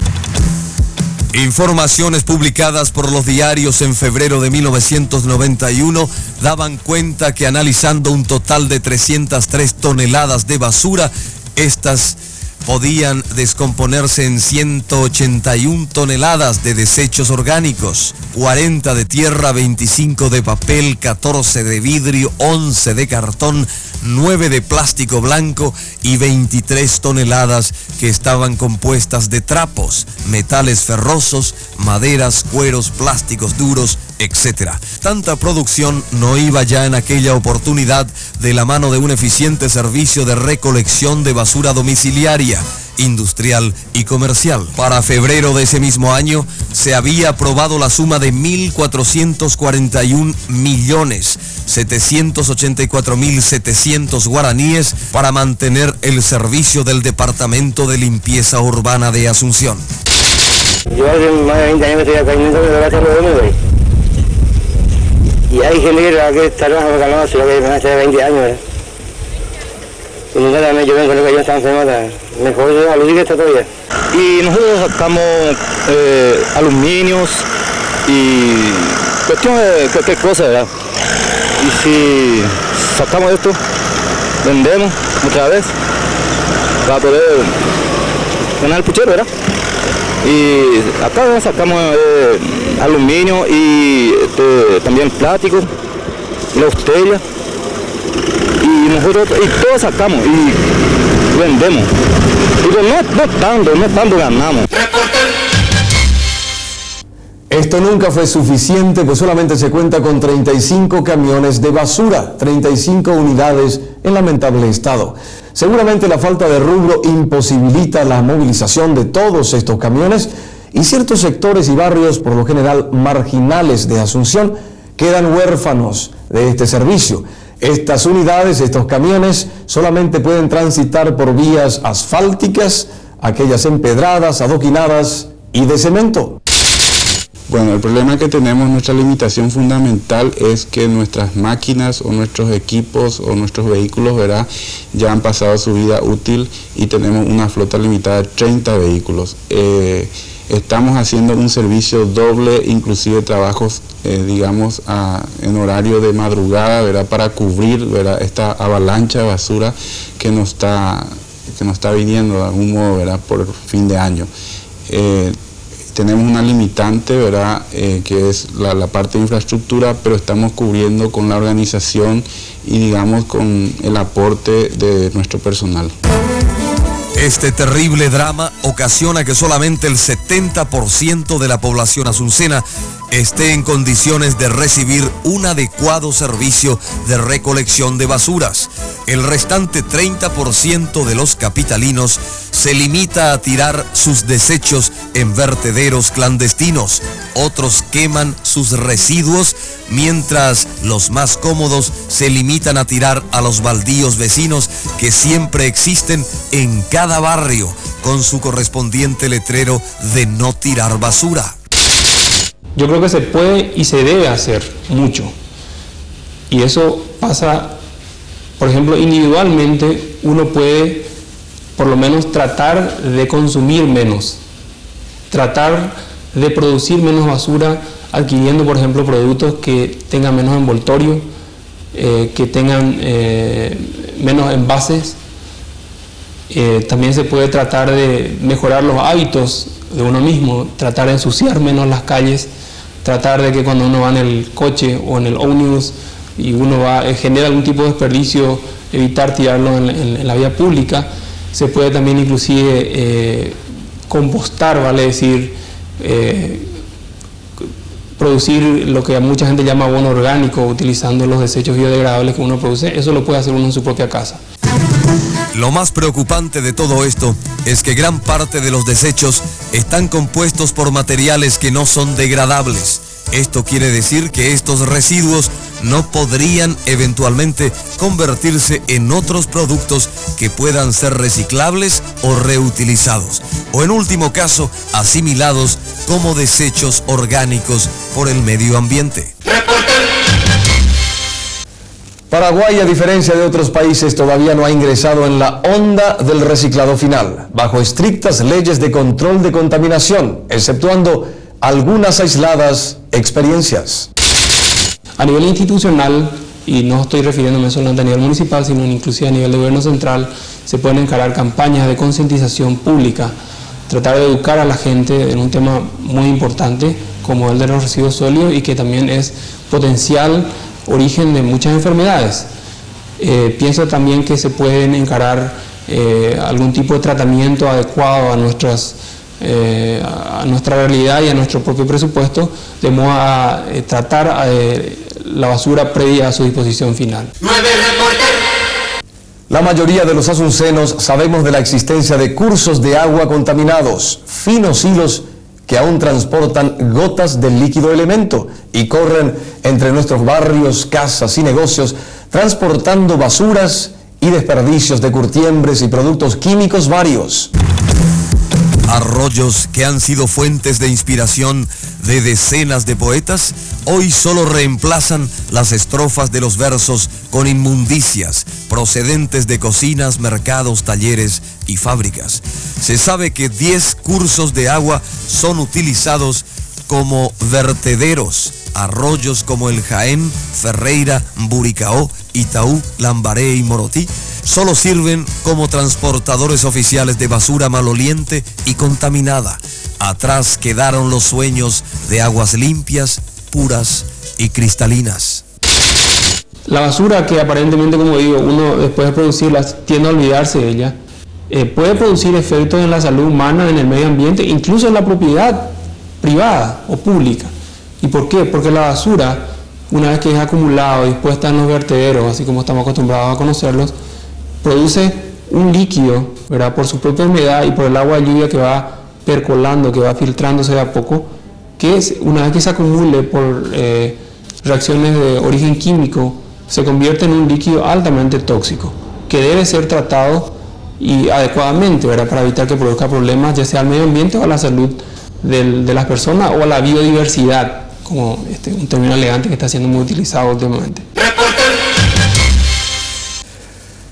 Informaciones publicadas por los diarios en febrero de 1991 daban cuenta que analizando un total de 303 toneladas de basura, estas podían descomponerse en 181 toneladas de desechos orgánicos, 40 de tierra, 25 de papel, 14 de vidrio, 11 de cartón, 9 de plástico blanco y 23 toneladas que estaban compuestas de trapos, metales ferrosos, maderas, cueros, plásticos duros, etc. Tanta producción no iba ya en aquella oportunidad de la mano de un eficiente servicio de recolección de basura domiciliaria, industrial y comercial. Para febrero de ese mismo año se había aprobado la suma de 1.441.784.700 guaraníes para mantener el servicio del Departamento de Limpieza Urbana de Asunción. Yo hace más de 20 años que estoy acá y nunca me lo gasto lo de y hay gente que está trabajando acá en la ciudad que hace 20 años. Y nunca también yo vengo con lo que yo estaba enfermo, mejor de salud y que está todavía. Y nosotros sacamos aluminios y cuestión de cualquier cosa, ¿verdad? Y si sacamos esto, vendemos otra vez para poder ganar el puchero, ¿verdad? Y acá sacamos aluminio y también plástico, la botella. Y nosotros todos sacamos y vendemos. Pero no tanto ganamos. Esto nunca fue suficiente, pues solamente se cuenta con 35 camiones de basura, 35 unidades en lamentable estado. Seguramente la falta de rubro imposibilita la movilización de todos estos camiones, y ciertos sectores y barrios, por lo general marginales de Asunción, quedan huérfanos de este servicio. Estas unidades, estos camiones, solamente pueden transitar por vías asfálticas, aquellas empedradas, adoquinadas y de cemento. Bueno, el problema que tenemos, nuestra limitación fundamental es que nuestras máquinas o nuestros equipos o nuestros vehículos, ¿verdad?, ya han pasado su vida útil y tenemos una flota limitada de 30 vehículos. Estamos haciendo un servicio doble, inclusive trabajos, digamos, en horario de madrugada, ¿verdad? Para cubrir, ¿verdad?, esta avalancha de basura que nos está viniendo de algún modo, ¿verdad?, por fin de año. Tenemos una limitante, ¿verdad?, que es la parte de infraestructura, pero estamos cubriendo con la organización y, digamos, con el aporte de nuestro personal. Este terrible drama ocasiona que solamente el 70% de la población asuncena esté en condiciones de recibir un adecuado servicio de recolección de basuras. El restante 30% de los capitalinos se limita a tirar sus desechos en vertederos clandestinos. Otros queman sus residuos, mientras los más cómodos se limitan a tirar a los baldíos vecinos que siempre existen en cada barrio, con su correspondiente letrero de no tirar basura. Yo creo que se puede y se debe hacer mucho. Y eso pasa, por ejemplo, individualmente uno puede por lo menos tratar de consumir menos, tratar de producir menos basura, adquiriendo, por ejemplo, productos que tengan menos envoltorio, que tengan menos envases. También se puede tratar de mejorar los hábitos de uno mismo, tratar de ensuciar menos las calles, tratar de que cuando uno va en el coche o en el ómnibus y uno genera algún tipo de desperdicio, evitar tirarlo en la vía pública. Se puede también inclusive compostar, vale decir, producir lo que mucha gente llama abono orgánico, utilizando los desechos biodegradables que uno produce. Eso lo puede hacer uno en su propia casa. Lo más preocupante de todo esto es que gran parte de los desechos están compuestos por materiales que no son degradables. Esto quiere decir que estos residuos no podrían eventualmente convertirse en otros productos que puedan ser reciclables o reutilizados, o en último caso, asimilados como desechos orgánicos por el medio ambiente. Paraguay, a diferencia de otros países, todavía no ha ingresado en la onda del reciclado final, bajo estrictas leyes de control de contaminación, exceptuando algunas aisladas experiencias. A nivel institucional, y no estoy refiriéndome solamente a nivel municipal, sino inclusive a nivel de gobierno central, se pueden encarar campañas de concientización pública, tratar de educar a la gente en un tema muy importante como el de los residuos sólidos y que también es potencial origen de muchas enfermedades. Pienso también que se pueden encarar algún tipo de tratamiento adecuado a nuestra realidad y a nuestro propio presupuesto, de modo a tratar la basura previa a su disposición final. La mayoría de los asuncenos sabemos de la existencia de cursos de agua contaminados, finos hilos que aún transportan gotas del líquido elemento y corren entre nuestros barrios, casas y negocios, transportando basuras y desperdicios de curtiembres y productos químicos varios. Arroyos que han sido fuentes de inspiración de decenas de poetas, hoy solo reemplazan las estrofas de los versos con inmundicias procedentes de cocinas, mercados, talleres y fábricas. Se sabe que 10 cursos de agua son utilizados como vertederos. Arroyos como el Jaén, Ferreira, Buricao, Itaú, Lambaré y Morotí solo sirven como transportadores oficiales de basura maloliente y contaminada. Atrás quedaron los sueños de aguas limpias, puras y cristalinas. La basura, que aparentemente, como digo, uno después de producirla tiende a olvidarse de ella, puede producir efectos en la salud humana, en el medio ambiente, incluso en la propiedad privada o pública. ¿Y por qué? Porque la basura, una vez que es acumulada y dispuesta en los vertederos, así como estamos acostumbrados a conocerlos, produce un líquido, ¿verdad?, por su propia humedad y por el agua de lluvia que va percolando, que va filtrándose de a poco, que una vez que se acumule por reacciones de origen químico, se convierte en un líquido altamente tóxico, que debe ser tratado y adecuadamente, ¿verdad?, para evitar que produzca problemas, ya sea al medio ambiente o a la salud de las personas o a la biodiversidad, como un término elegante que está siendo muy utilizado últimamente.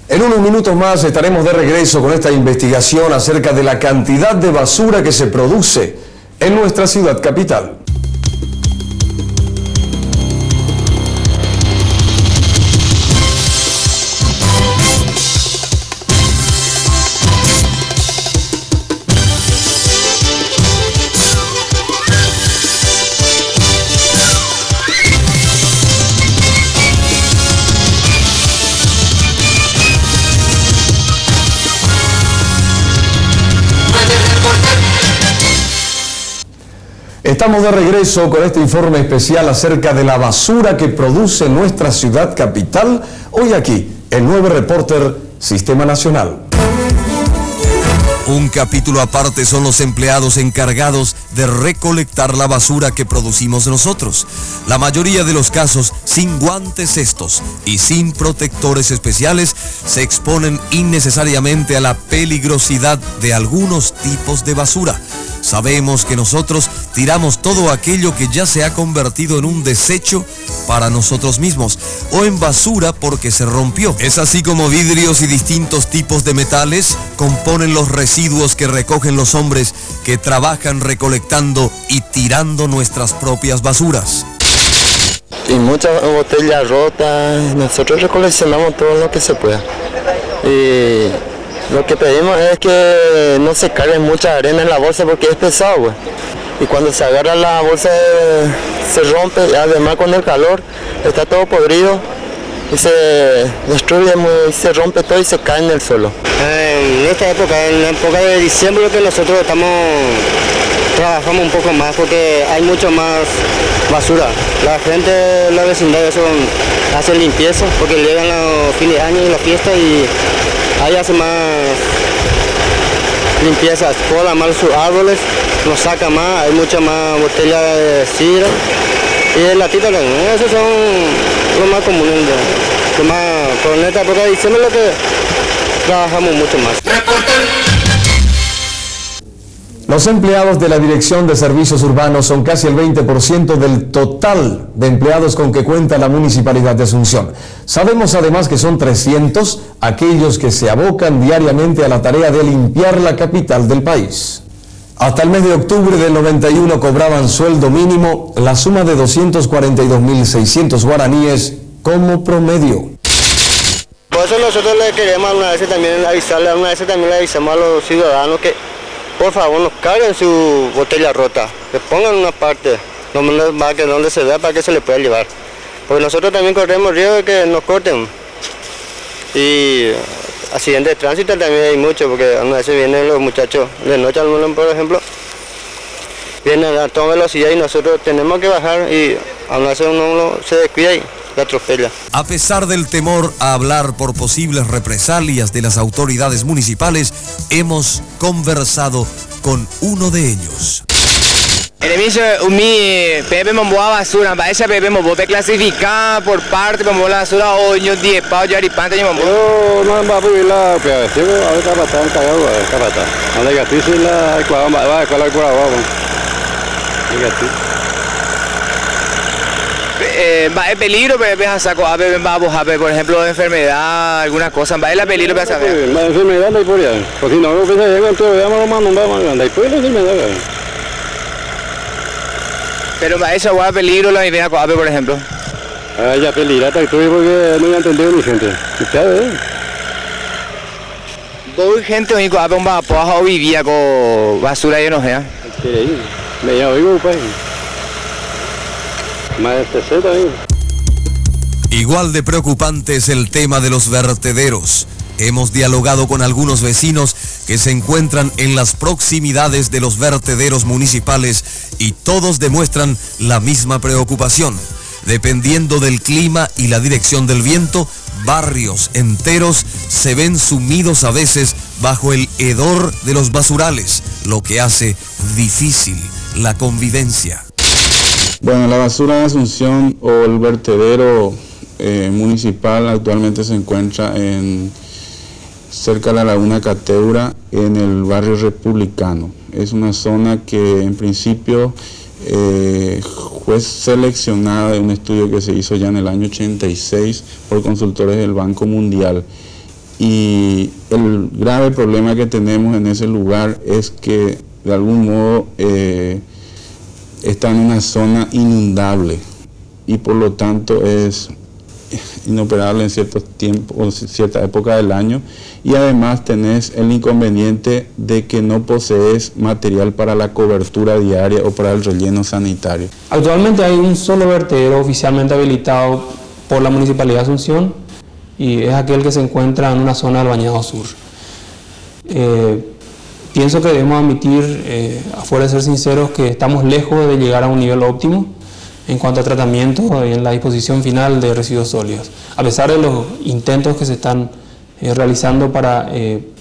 En unos minutos más estaremos de regreso con esta investigación acerca de la cantidad de basura que se produce en nuestra ciudad capital. Estamos de regreso con este informe especial acerca de la basura que produce nuestra ciudad capital. Hoy aquí, el 9 Reporter Sistema Nacional. Un capítulo aparte son los empleados encargados de recolectar la basura que producimos nosotros. La mayoría de los casos, sin guantes estos y sin protectores especiales, se exponen innecesariamente a la peligrosidad de algunos tipos de basura. Sabemos que nosotros tiramos todo aquello que ya se ha convertido en un desecho para nosotros mismos o en basura porque se rompió. Es así como vidrios y distintos tipos de metales componen los residuos que recogen los hombres que trabajan recolectando y tirando nuestras propias basuras. Y muchas botellas rotas, nosotros recoleccionamos todo lo que se pueda. Y lo que pedimos es que no se cargue mucha arena en la bolsa porque es pesado, güey. Y cuando se agarra la bolsa se rompe, y además con el calor está todo podrido y se destruye, se rompe todo y se cae en el suelo. En esta época, en la época de diciembre, que nosotros trabajamos un poco más porque hay mucho más basura. La gente de la vecindad hace limpieza porque llegan los fines de año y la fiesta y ahí hace más limpiezas, poda más sus árboles, los saca más, hay mucha más botella de sidra y de latita también. Esos son los más comunes, pero en esta época de diciembre lo que trabajamos mucho más. Los empleados de la Dirección de Servicios Urbanos son casi el 20% del total de empleados con que cuenta la Municipalidad de Asunción. Sabemos además que son 300 aquellos que se abocan diariamente a la tarea de limpiar la capital del país. Hasta el mes de octubre del 91 cobraban sueldo mínimo la suma de 242.600 guaraníes como promedio. Por eso nosotros le queremos alguna vez también le avisamos a los ciudadanos que por favor nos carguen su botella rota, que pongan una parte donde se vea para que se le pueda llevar. Porque nosotros también corremos riesgo de que nos corten. Y accidentes de tránsito también hay mucho, porque a veces vienen los muchachos de noche, por ejemplo, vienen a toda velocidad y nosotros tenemos que bajar y a veces uno se descuida y la atropella. A pesar del temor a hablar por posibles represalias de las autoridades municipales, hemos conversado con uno de ellos. Enemigo, mi Pepe Momboa basura, para esa Pepe Momboa clasificar por parte Momboa la basura o yo 10 pau ya ripante y Momboa. Yo no va a vivir la peor, sí, ahorita va a estar cagado, capata. Anda gatito y la cuadra va a colar por abajo. Va el peligro, pero a saco a ver, va a bojar, por ejemplo, enfermedad, alguna cosa, va el peligro para saber. Va enfermedad no hay por allá, porque si no, no piensa llegar todo, veamos más no vamos a andar y pues la enfermedad. Pero va eso va peligro la vida con por ejemplo. Ah, ya peligrata estoy porque no he entendido ni gente. ¿Sabes? Todo gente hoy con un o vivía con basura y no sea. Me ya oigo pues. Igual de preocupante es el tema de los vertederos. Hemos dialogado con algunos vecinos que se encuentran en las proximidades de los vertederos municipales y todos demuestran la misma preocupación. Dependiendo del clima y la dirección del viento, barrios enteros se ven sumidos a veces bajo el hedor de los basurales, lo que hace difícil la convivencia. Bueno, la basura de Asunción o el vertedero municipal actualmente se encuentra cerca de la Laguna Cateura, en el barrio Republicano. Es una zona que en principio fue seleccionada de un estudio que se hizo ya en el año 86 por consultores del Banco Mundial. Y el grave problema que tenemos en ese lugar es que de algún modo está en una zona inundable y por lo tanto es inoperable en ciertos tiempos o cierta época del año, y además tenés el inconveniente de que no posees material para la cobertura diaria o para el relleno sanitario. Actualmente hay un solo vertedero oficialmente habilitado por la Municipalidad de Asunción y es aquel que se encuentra en una zona del Bañado Sur. Pienso que debemos admitir, afuera de ser sinceros, que estamos lejos de llegar a un nivel óptimo en cuanto a tratamiento y en la disposición final de residuos sólidos, a pesar de los intentos que se están realizando para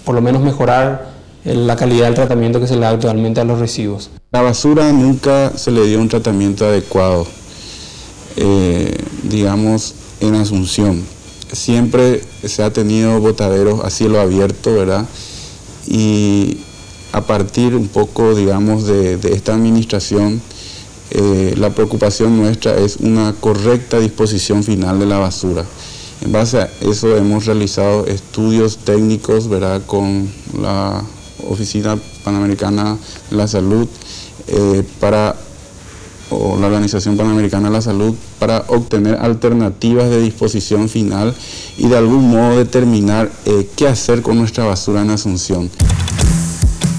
por lo menos mejorar la calidad del tratamiento que se le da actualmente a los residuos. La basura nunca se le dio un tratamiento adecuado, digamos, en Asunción. Siempre se ha tenido botaderos a cielo abierto, ¿verdad? Y a partir un poco, digamos, de esta administración, la preocupación nuestra es una correcta disposición final de la basura. En base a eso hemos realizado estudios técnicos, ¿verdad?, con la Oficina Panamericana de la Salud o la Organización Panamericana de la Salud para obtener alternativas de disposición final y de algún modo determinar qué hacer con nuestra basura en Asunción.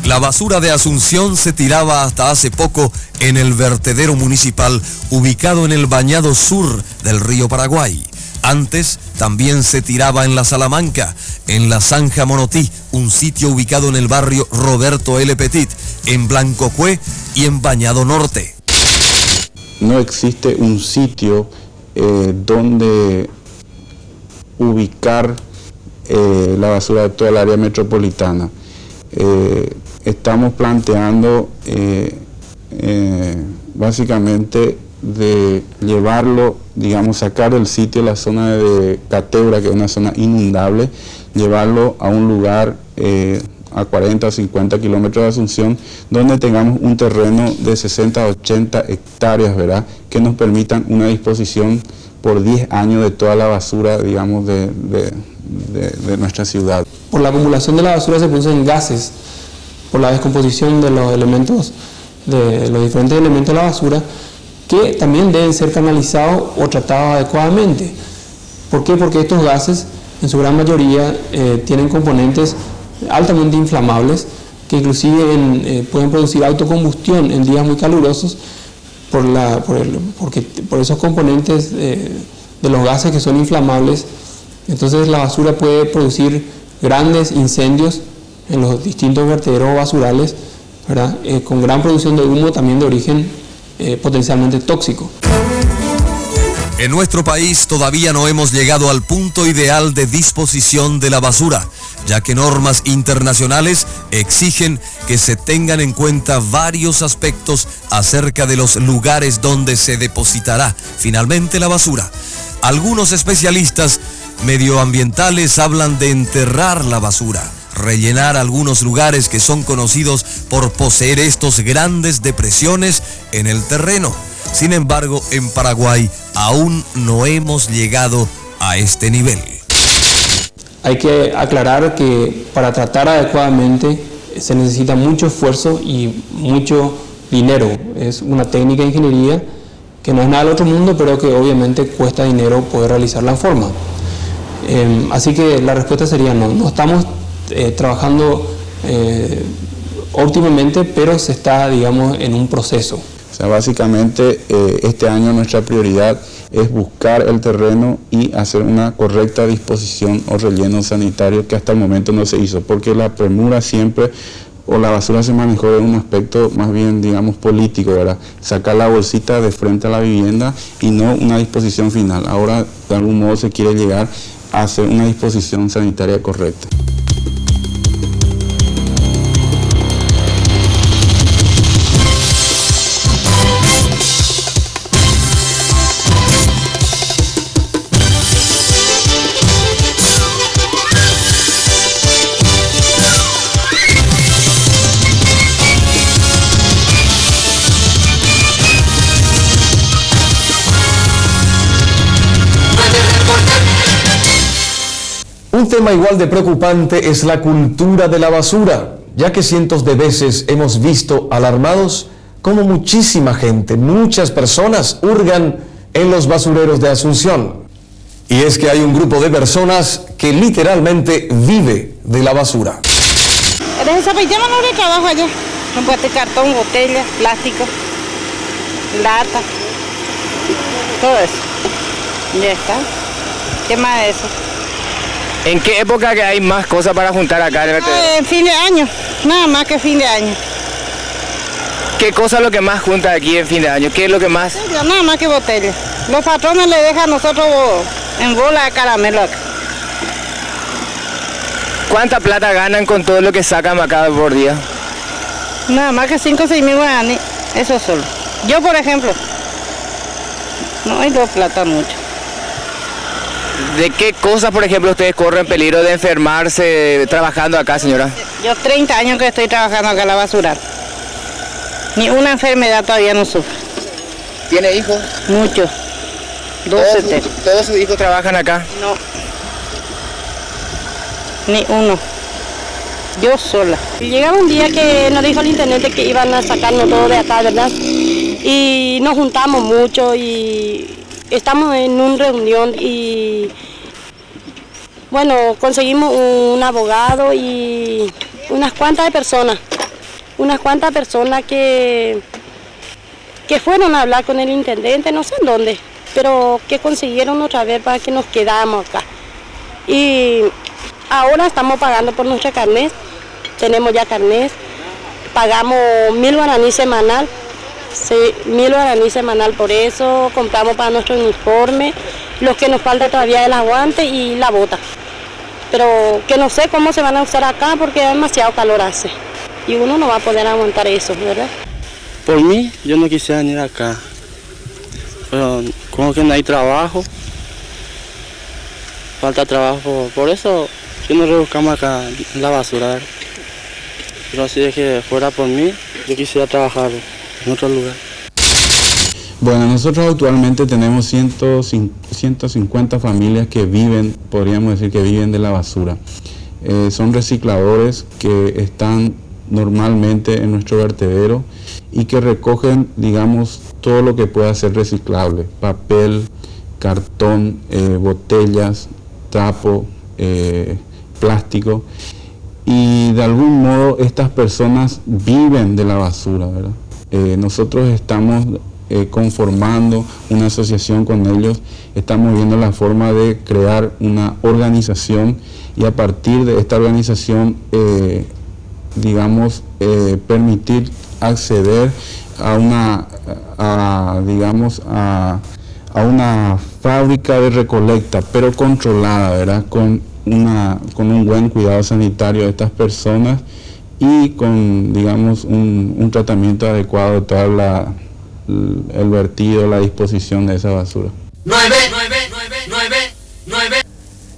La basura de Asunción se tiraba hasta hace poco en el vertedero municipal ubicado en el Bañado Sur del río Paraguay. Antes también se tiraba en la Salamanca, en la Zanja Monotí, un sitio ubicado en el barrio Roberto L. Petit, en Blancocué y en Bañado Norte. No existe un sitio donde ubicar la basura de toda el área metropolitana. Estamos planteando básicamente de llevarlo, digamos, sacar del sitio la zona de Cateura, que es una zona inundable, llevarlo a un lugar a 40 o 50 kilómetros de Asunción, donde tengamos un terreno de 60 a 80 hectáreas, ¿verdad?, que nos permitan una disposición por 10 años de toda la basura, digamos, de nuestra ciudad. Por la acumulación de la basura se producen gases, por la descomposición de los elementos, de los diferentes elementos de la basura, que también deben ser canalizados o tratados adecuadamente. ¿Por qué? Porque estos gases, en su gran mayoría, tienen componentes altamente inflamables, que inclusive pueden producir autocombustión en días muy calurosos por esos componentes de los gases que son inflamables. Entonces la basura puede producir grandes incendios en los distintos vertederos basurales, ¿verdad?, con gran producción de humo también de origen potencialmente tóxico. En nuestro país todavía no hemos llegado al punto ideal de disposición de la basura, ya que normas internacionales exigen que se tengan en cuenta varios aspectos acerca de los lugares donde se depositará finalmente la basura. Algunos especialistas medioambientales hablan de enterrar la basura, rellenar algunos lugares que son conocidos por poseer estos grandes depresiones en el terreno. Sin embargo, en Paraguay aún no hemos llegado a este nivel. Hay que aclarar que para tratar adecuadamente se necesita mucho esfuerzo y mucho dinero. Es una técnica de ingeniería que no es nada del otro mundo, pero que obviamente cuesta dinero poder realizarla en forma. Así que la respuesta sería no. No estamos trabajando óptimamente, pero se está, digamos, en un proceso. O sea, básicamente este año nuestra prioridad es buscar el terreno y hacer una correcta disposición o relleno sanitario, que hasta el momento no se hizo, porque la premura siempre, o la basura se manejó en un aspecto más bien, digamos, político, ¿verdad? Sacar la bolsita de frente a la vivienda y no una disposición final. Ahora, de algún modo, se quiere llegar a hacer una disposición sanitaria correcta. Un tema igual de preocupante es la cultura de la basura. ya que cientos de veces hemos visto alarmados cómo muchísima gente, muchas personas hurgan en los basureros de Asunción. Y es que hay un grupo de personas que literalmente vive de la basura. Desapellamos los de trabajo allá. Un bote de cartón, botella, plástico, lata, todo eso. Ya está. ¿Qué más es eso? ¿En qué época que hay más cosas para juntar acá en el vertedero? En fin de año, nada más que fin de año. ¿Qué cosa es lo que más junta aquí en fin de año? ¿Qué es lo que más? Nada más que botella. Los patrones le dejan a nosotros en bola de caramelo acá. ¿Cuánta plata ganan con todo lo que sacan acá por día? Nada más que 5 o 6 mil guaraníes, eso solo. Yo, por ejemplo, no hay dos plata mucho. ¿De qué cosas, por ejemplo, ustedes corren peligro de enfermarse trabajando acá, señora? Yo 30 años que estoy trabajando acá en la basura. Ni una enfermedad todavía no sufro. ¿Tiene hijos? Muchos. 12. ¿Todos sus hijos trabajan acá? No. Ni uno. Yo sola. Llegaba un día que nos dijo el intendente que iban a sacarnos todo de acá, ¿verdad? Y nos juntamos mucho y estamos en una reunión y bueno, conseguimos un abogado y unas cuantas personas que fueron a hablar con el intendente, no sé en dónde, pero que consiguieron otra vez para que nos quedáramos acá. Y ahora estamos pagando por nuestra carnet, tenemos ya carnet, pagamos 1.000 guaraní semanal, 1.000 guaraní semanal por eso, compramos para nuestro uniforme, lo que nos falta todavía es el aguante y la bota. Pero que no sé cómo se van a usar acá porque demasiado calor hace y uno no va a poder aguantar eso, ¿verdad? Por mí, yo no quisiera venir acá, pero como que no hay trabajo, falta trabajo, por eso yo nos rebuscamos acá en la basura. Pero así es que fuera por mí, yo quisiera trabajar en otro lugar. Bueno, nosotros actualmente tenemos 150 familias que viven, podríamos decir que viven de la basura. Son recicladores que están normalmente en nuestro vertedero y que recogen, digamos, todo lo que pueda ser reciclable: papel, cartón, botellas, trapo, plástico. Y de algún modo estas personas viven de la basura, ¿verdad? Nosotros estamos conformando una asociación con ellos, estamos viendo la forma de crear una organización y a partir de esta organización, digamos, permitir acceder a una fábrica de recolecta, pero controlada, ¿verdad? Con un buen cuidado sanitario de estas personas y con, digamos, un tratamiento adecuado de todo el vertido, la disposición de esa basura. 9.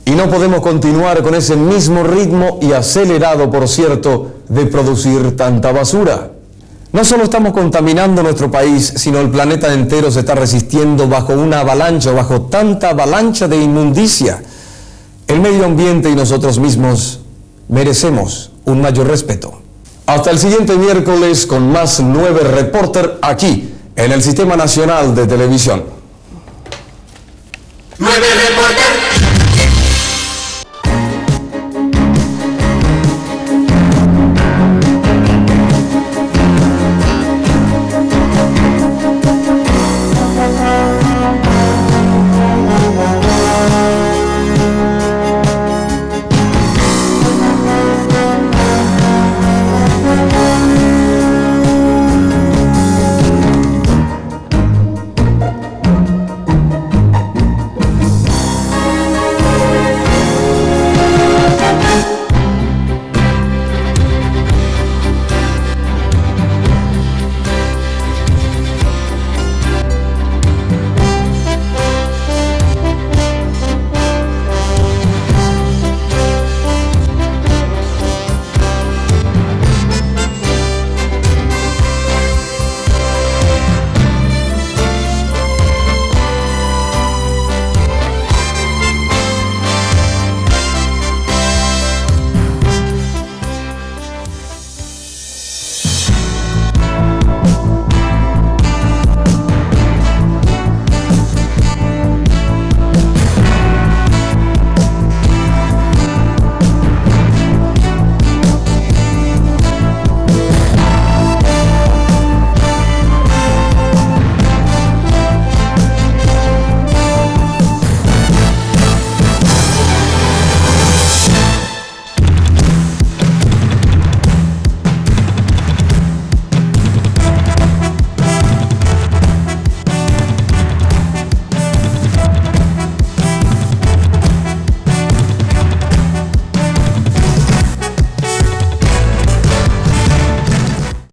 Y no podemos continuar con ese mismo ritmo y acelerado, por cierto, de producir tanta basura. No solo estamos contaminando nuestro país, sino el planeta entero se está resistiendo bajo una avalancha, bajo tanta avalancha de inmundicia. El medio ambiente y nosotros mismos merecemos un mayor respeto. Hasta el siguiente miércoles con más 9 Reporter aquí en el Sistema Nacional de Televisión. 9 Reporter.